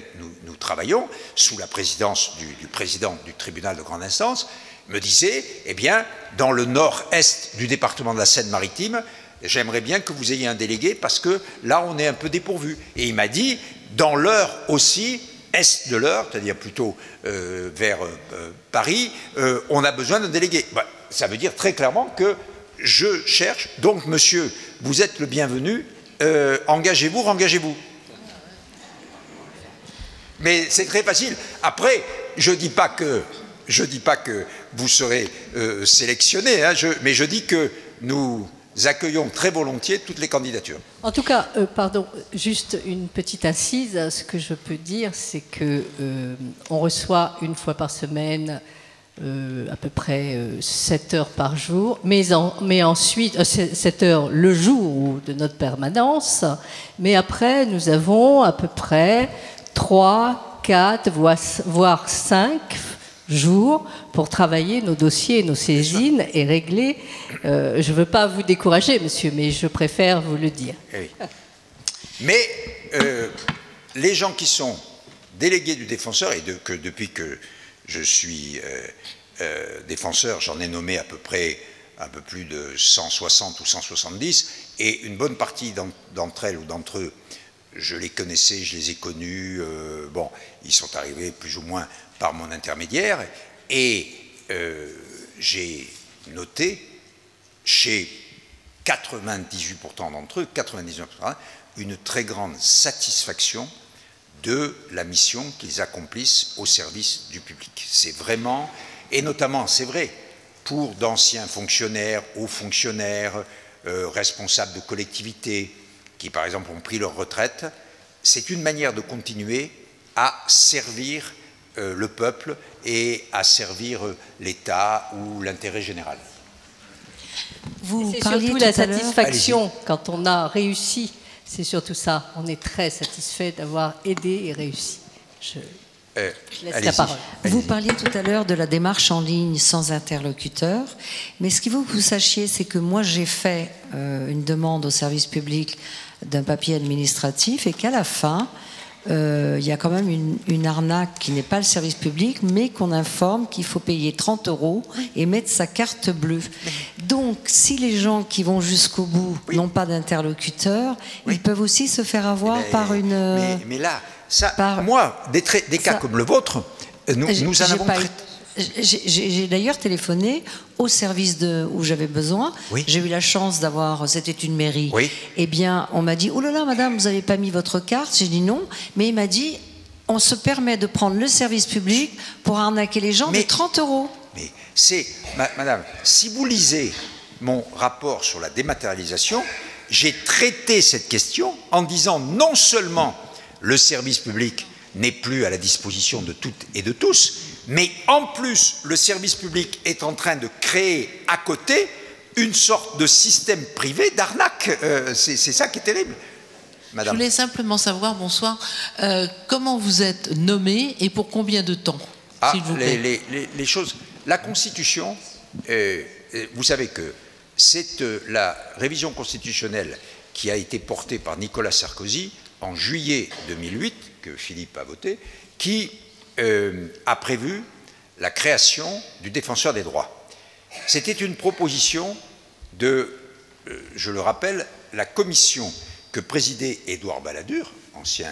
nous travaillons, sous la présidence du président du tribunal de grande instance, me disait, eh bien, dans le nord-est du département de la Seine-Maritime, j'aimerais bien que vous ayez un délégué parce que là, on est un peu dépourvu. Et il m'a dit, dans l'Eure aussi, est de l'Eure, c'est-à-dire plutôt vers Paris, on a besoin d'un délégué. Ben, ça veut dire très clairement que je cherche, donc monsieur, vous êtes le bienvenu, engagez-vous, rengagez-vous. Mais c'est très facile. Après, je ne dis pas que vous serez sélectionné, hein, mais je dis que nous accueillons très volontiers toutes les candidatures. En tout cas, pardon, juste une petite assise. Ce que je peux dire, c'est que on reçoit une fois par semaine à peu près 7 heures par jour, mais ensuite 7 heures le jour de notre permanence, mais après nous avons à peu près 3, 4, voire 5 jours pour travailler nos dossiers, nos saisines et régler. Je ne veux pas vous décourager, monsieur, mais je préfère vous le dire. Oui. Mais les gens qui sont délégués du défenseur, et que depuis que je suis défenseur, j'en ai nommé à peu près un peu plus de 160 ou 170, et une bonne partie d'entre elles ou d'entre eux, je les connaissais, je les ai connus, bon, ils sont arrivés plus ou moins par mon intermédiaire, et j'ai noté chez 98% d'entre eux, 99%, une très grande satisfaction de la mission qu'ils accomplissent au service du public. C'est vraiment, et notamment, c'est vrai, pour d'anciens fonctionnaires, hauts fonctionnaires, responsables de collectivités, qui par exemple ont pris leur retraite, c'est une manière de continuer à servir le peuple et à servir l'État ou l'intérêt général. C'est surtout la satisfaction quand on a réussi. C'est surtout ça. On est très satisfait d'avoir aidé et réussi. Je laisse la parole. Vous parliez tout à l'heure de la démarche en ligne sans interlocuteur, mais ce qu'il faut que vous sachiez, c'est que moi j'ai fait une demande au service public d'un papier administratif et qu'à la fin, il y a quand même une arnaque qui n'est pas le service public, mais qu'on informe qu'il faut payer 30 € et mettre sa carte bleue. Donc, si les gens qui vont jusqu'au bout n'ont pas d'interlocuteur, ils peuvent aussi se faire avoir par une... Mais là, moi, des cas comme le vôtre, nous en avons traité. J'ai d'ailleurs téléphoné au service où j'avais besoin. Oui. J'ai eu la chance d'avoir, c'était une mairie. Oui. Eh bien, on m'a dit, oh là là, madame, vous n'avez pas mis votre carte. J'ai dit non. Mais il m'a dit, on se permet de prendre le service public pour arnaquer les gens de 30 €. Mais c'est, madame, si vous lisez mon rapport sur la dématérialisation, j'ai traité cette question en disant non seulement le service public n'est plus à la disposition de toutes et de tous, mais en plus, le service public est en train de créer à côté une sorte de système privé d'arnaque. C'est ça qui est terrible. Madame. Je voulais simplement savoir, bonsoir, comment vous êtes nommé et pour combien de temps, s'il vous plaît. Les choses... La Constitution, vous savez que c'est la révision constitutionnelle qui a été portée par Nicolas Sarkozy en juillet 2008, que Philippe a voté, qui a prévu la création du défenseur des droits. C'était une proposition de, je le rappelle, la commission que présidait Édouard Balladur, ancien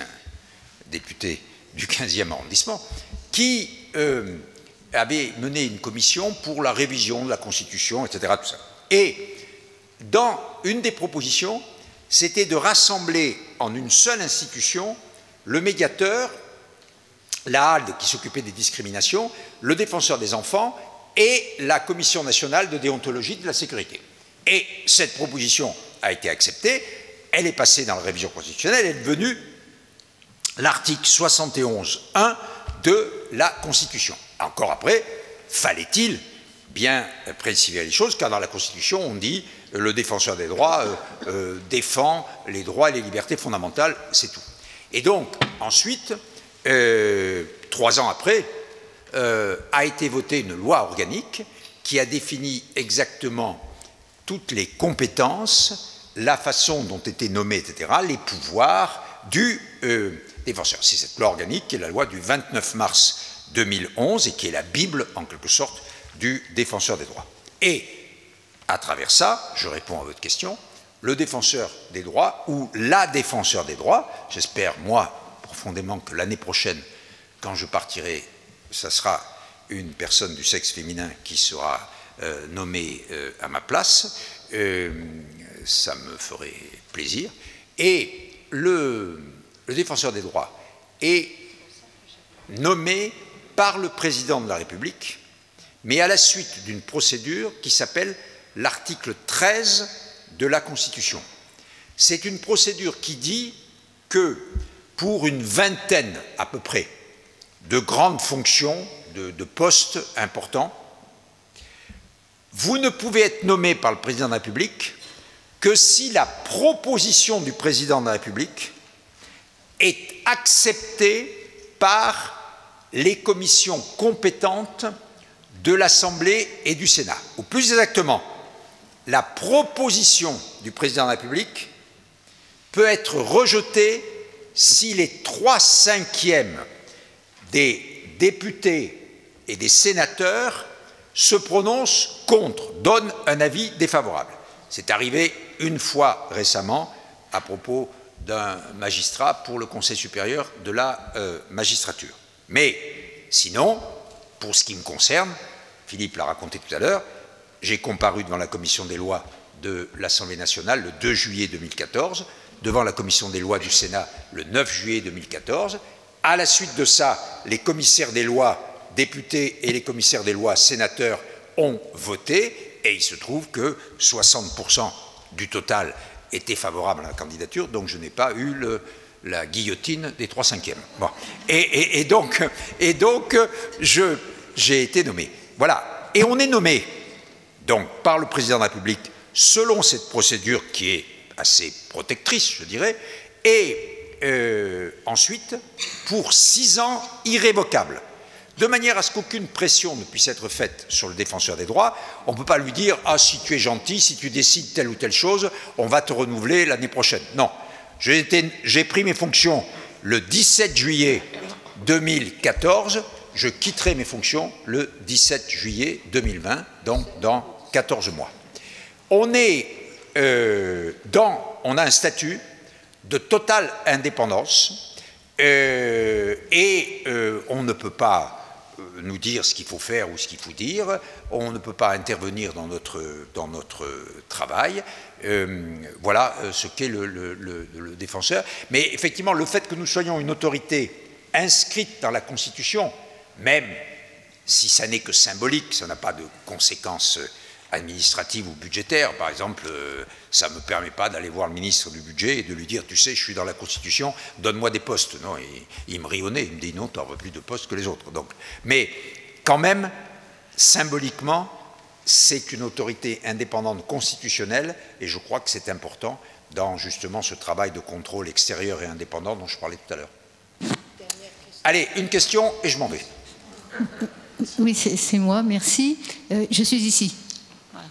député du 15e arrondissement, qui avait mené une commission pour la révision de la Constitution, etc. Tout ça. Et dans une des propositions, c'était de rassembler en une seule institution le médiateur, la HALDE qui s'occupait des discriminations, le défenseur des enfants et la Commission nationale de déontologie de la sécurité. Et cette proposition a été acceptée, elle est passée dans la révision constitutionnelle, elle est devenue l'article 71.1 de la Constitution. Encore après, fallait-il bien préciser les choses, car dans la Constitution, on dit le défenseur des droits défend les droits et les libertés fondamentales, c'est tout. Et donc, ensuite, 3 ans après, a été votée une loi organique qui a défini exactement toutes les compétences, la façon dont étaient nommés, etc., les pouvoirs du défenseur. C'est cette loi organique qui est la loi du 29 mars 2011 et qui est la Bible, en quelque sorte, du défenseur des droits. Et, à travers ça, je réponds à votre question, le défenseur des droits, ou la défenseur des droits, j'espère, moi, profondément, que l'année prochaine, quand je partirai, ça sera une personne du sexe féminin qui sera nommée à ma place, ça me ferait plaisir, et le défenseur des droits est nommé par le président de la République, mais à la suite d'une procédure qui s'appelle l'article 13 de la Constitution. C'est une procédure qui dit que pour une vingtaine à peu près de grandes fonctions, de postes importants, vous ne pouvez être nommé par le président de la République que si la proposition du président de la République est acceptée par les commissions compétentes de l'Assemblée et du Sénat. Ou plus exactement, la proposition du président de la République peut être rejetée si les 3/5 des députés et des sénateurs se prononcent contre, donnent un avis défavorable. C'est arrivé une fois récemment à propos d'un magistrat pour le Conseil supérieur de la magistrature. Mais sinon, pour ce qui me concerne, Philippe l'a raconté tout à l'heure, j'ai comparu devant la commission des lois de l'Assemblée nationale le 2 juillet 2014, devant la commission des lois du Sénat le 9 juillet 2014. À la suite de ça, les commissaires des lois députés et les commissaires des lois sénateurs ont voté, et il se trouve que 60% du total était favorable à la candidature, donc je n'ai pas eu la guillotine des 3/5. Bon. Et donc j'ai été nommé. Voilà. Et on est nommé donc par le président de la République selon cette procédure qui est assez protectrice, je dirais, et ensuite pour 6 ans irrévocables, de manière à ce qu'aucune pression ne puisse être faite sur le défenseur des droits. On ne peut pas lui dire « Ah, si tu es gentil, si tu décides telle ou telle chose, on va te renouveler l'année prochaine ». Non, j'ai pris mes fonctions le 17 juillet 2014, je quitterai mes fonctions le 17 juillet 2020, donc dans 14 mois. On a un statut de totale indépendance et on ne peut pas nous dire ce qu'il faut faire ou ce qu'il faut dire, on ne peut pas intervenir dans notre travail. Voilà ce qu'est le défenseur. Mais effectivement, le fait que nous soyons une autorité inscrite dans la Constitution, même si ça n'est que symbolique, ça n'a pas de conséquences administratives ou budgétaires. Par exemple, ça ne me permet pas d'aller voir le ministre du budget et de lui dire « Tu sais, je suis dans la Constitution, donne-moi des postes ». Non, il me rit au nez, il me dit « Non, tu n'auras plus de postes que les autres ». Donc, mais quand même, symboliquement, c'est une autorité indépendante constitutionnelle et je crois que c'est important dans justement ce travail de contrôle extérieur et indépendant dont je parlais tout à l'heure. Allez, une question et je m'en vais. Oui, c'est moi, merci. Je suis ici. Voilà.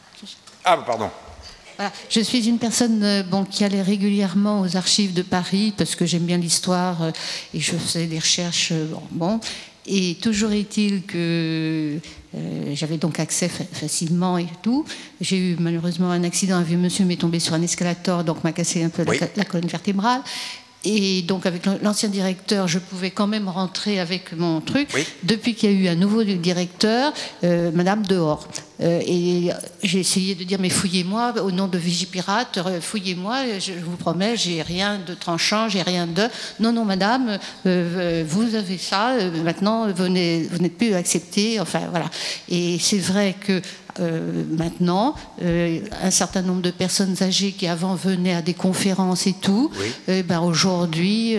Ah, pardon. Voilà. Je suis une personne qui allait régulièrement aux archives de Paris parce que j'aime bien l'histoire et je faisais des recherches. Et toujours est-il que j'avais donc accès facilement et tout. J'ai eu malheureusement un accident, un vieux monsieur m'est tombé sur un escalator, donc m'a cassé un peu la colonne vertébrale. Et donc, avec l'ancien directeur, je pouvais quand même rentrer avec mon truc. Oui. Depuis qu'il y a eu un nouveau directeur, Madame dehors. Et j'ai essayé de dire, mais fouillez-moi, au nom de Vigipirate, fouillez-moi, je vous promets, j'ai rien de tranchant, j'ai rien de... Non, non, madame, vous avez ça, maintenant, vous n'êtes plus accepté, enfin, voilà. Et c'est vrai que maintenant, un certain nombre de personnes âgées qui avant venaient à des conférences et tout, oui. Ben aujourd'hui,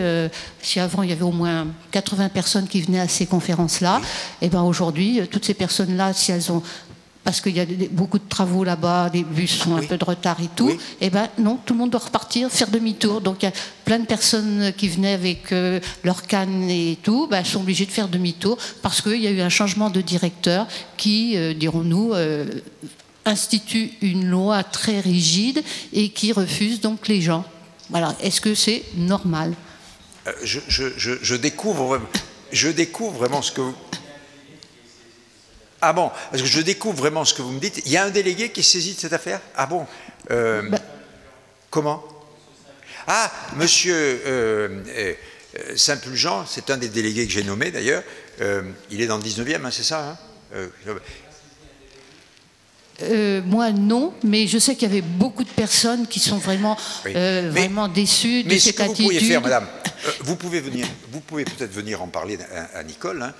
si avant il y avait au moins 80 personnes qui venaient à ces conférences-là, oui. Et ben aujourd'hui, toutes ces personnes-là, si elles ont... Parce qu'il y a beaucoup de travaux là-bas, les bus ont un peu de retard et tout. Oui. Et ben non, tout le monde doit repartir, faire demi-tour. Donc il y a plein de personnes qui venaient avec leur canne et tout, ben, sont obligées de faire demi-tour parce qu'il y a eu un changement de directeur qui, dirons-nous, institue une loi très rigide et qui refuse donc les gens. Voilà. Est-ce que c'est normal? Je découvre vraiment ce que vous... Ah bon, parce que je découvre vraiment ce que vous me dites. Il y a un délégué qui saisit de cette affaire? Ah bon, comment? Ah, monsieur Saint-Pulgent, c'est un des délégués que j'ai nommé d'ailleurs. Il est dans le 19e, hein, c'est ça, hein? Moi non, mais je sais qu'il y avait beaucoup de personnes qui sont vraiment, oui. Vraiment déçues de cette attitude. Mais ce que vous pourriez faire, madame, vous pouvez peut-être venir en parler à Nicole, hein,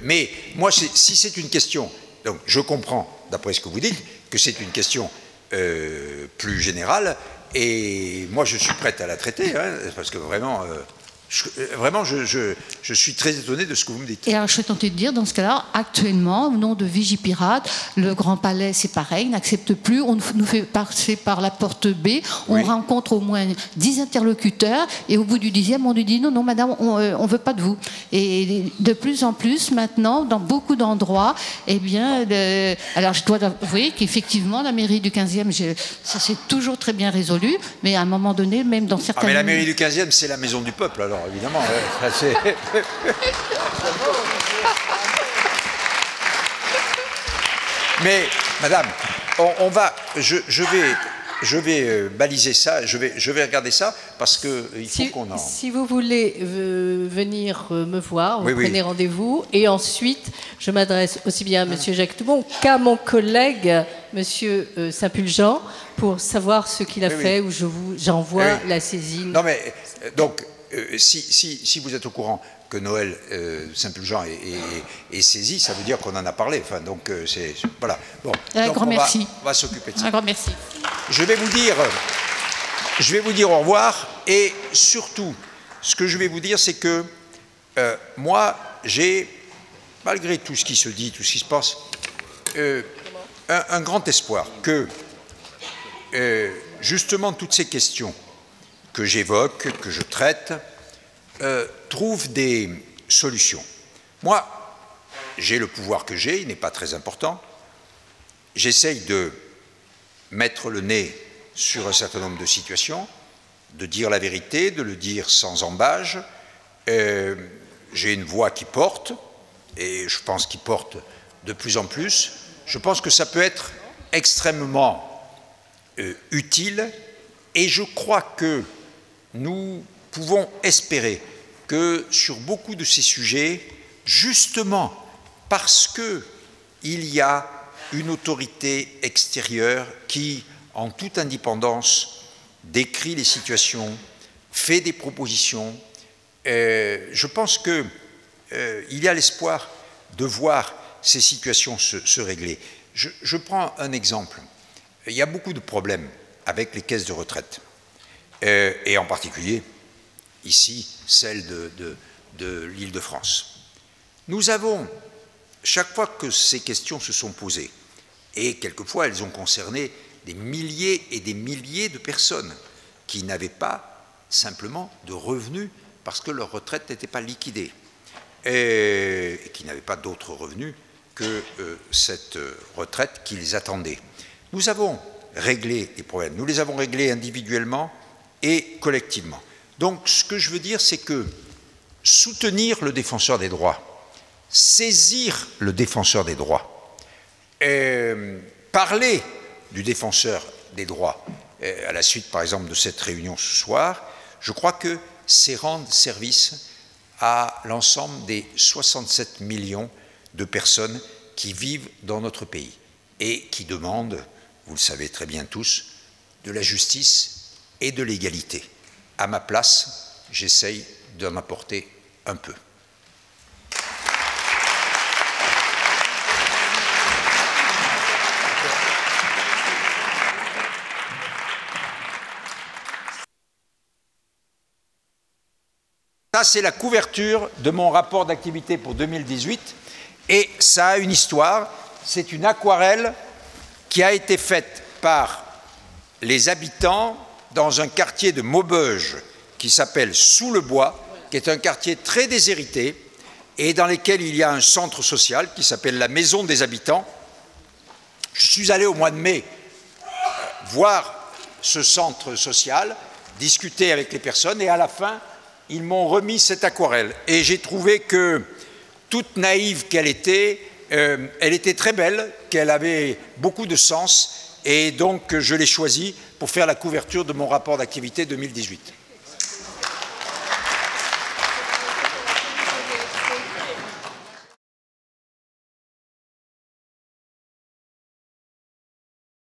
mais moi, si c'est une question, donc je comprends, d'après ce que vous dites, que c'est une question plus générale, et moi je suis prête à la traiter, hein, parce que vraiment... je suis très étonné de ce que vous me dites. Et alors, je serais tentée de dire, dans ce cas-là, actuellement, au nom de Vigipirate, le Grand Palais, c'est pareil, n'accepte plus, on nous fait passer par la porte B, on oui. rencontre au moins 10 interlocuteurs, et au bout du 10e, on nous dit non, non, madame, on ne veut pas de vous. Et de plus en plus, maintenant, dans beaucoup d'endroits, eh bien, alors je dois avouer qu'effectivement, la mairie du 15e, ça s'est toujours très bien résolu, mais à un moment donné, même dans certaines... Ah, mais la mairie du 15e, c'est la maison du peuple, alors. Évidemment, c'est... Mais, madame, je vais baliser ça, je vais regarder ça, parce qu'il faut qu'on en... Si vous voulez venir me voir, vous oui, prenez rendez-vous, et ensuite, je m'adresse aussi bien à M. Jacques Toubon qu'à mon collègue, M. Saint-Pulgent, pour savoir ce qu'il a fait, ou j'envoie la saisine. Non, mais, donc... Si vous êtes au courant que Noël Saint-Pulgent est saisi, ça veut dire qu'on en a parlé. Enfin, donc, c'est... Voilà. Bon, un grand merci. On va s'occuper de ça. Un grand merci. Je vais vous dire au revoir. Et surtout, ce que je vais vous dire, c'est que moi, j'ai, malgré tout ce qui se dit, tout ce qui se passe, un grand espoir que, justement, toutes ces questions que j'évoque, que je traite, trouvent des solutions. Moi, j'ai le pouvoir que j'ai, il n'est pas très important. J'essaye de mettre le nez sur un certain nombre de situations, de dire la vérité, de le dire sans ambages. J'ai une voix qui porte, et je pense qu'il porte de plus en plus. Je pense que ça peut être extrêmement utile, et je crois que nous pouvons espérer que sur beaucoup de ces sujets, justement parce qu'il y a une autorité extérieure qui, en toute indépendance, décrit les situations, fait des propositions, je pense qu'il y a l'espoir de voir ces situations se régler. Je prends un exemple. Il y a beaucoup de problèmes avec les caisses de retraite. Et en particulier, ici, celle de l'Île-de-France. Nous avons, chaque fois que ces questions se sont posées, et quelquefois elles ont concerné des milliers et des milliers de personnes qui n'avaient pas simplement de revenus parce que leur retraite n'était pas liquidée, et qui n'avaient pas d'autres revenus que cette retraite qu'ils attendaient. Nous avons réglé les problèmes, nous les avons réglés individuellement et collectivement. Donc, ce que je veux dire, c'est que soutenir le défenseur des droits, saisir le défenseur des droits, parler du défenseur des droits, à la suite, par exemple, de cette réunion ce soir, je crois que c'est rendre service à l'ensemble des 67 millions de personnes qui vivent dans notre pays. et qui demande, vous le savez très bien tous, de la justice et de l'égalité. À ma place, j'essaye d'en apporter un peu. Ça, c'est la couverture de mon rapport d'activité pour 2018 et ça a une histoire. C'est une aquarelle qui a été faite par les habitants dans un quartier de Maubeuge qui s'appelle Sous le Bois, qui est un quartier très déshérité et dans lequel il y a un centre social qui s'appelle la Maison des Habitants. Je suis allé au mois de mai voir ce centre social, discuter avec les personnes et à la fin, ils m'ont remis cette aquarelle et j'ai trouvé que, toute naïve qu'elle était très belle, qu'elle avait beaucoup de sens et donc je l'ai choisie pour faire la couverture de mon rapport d'activité 2018.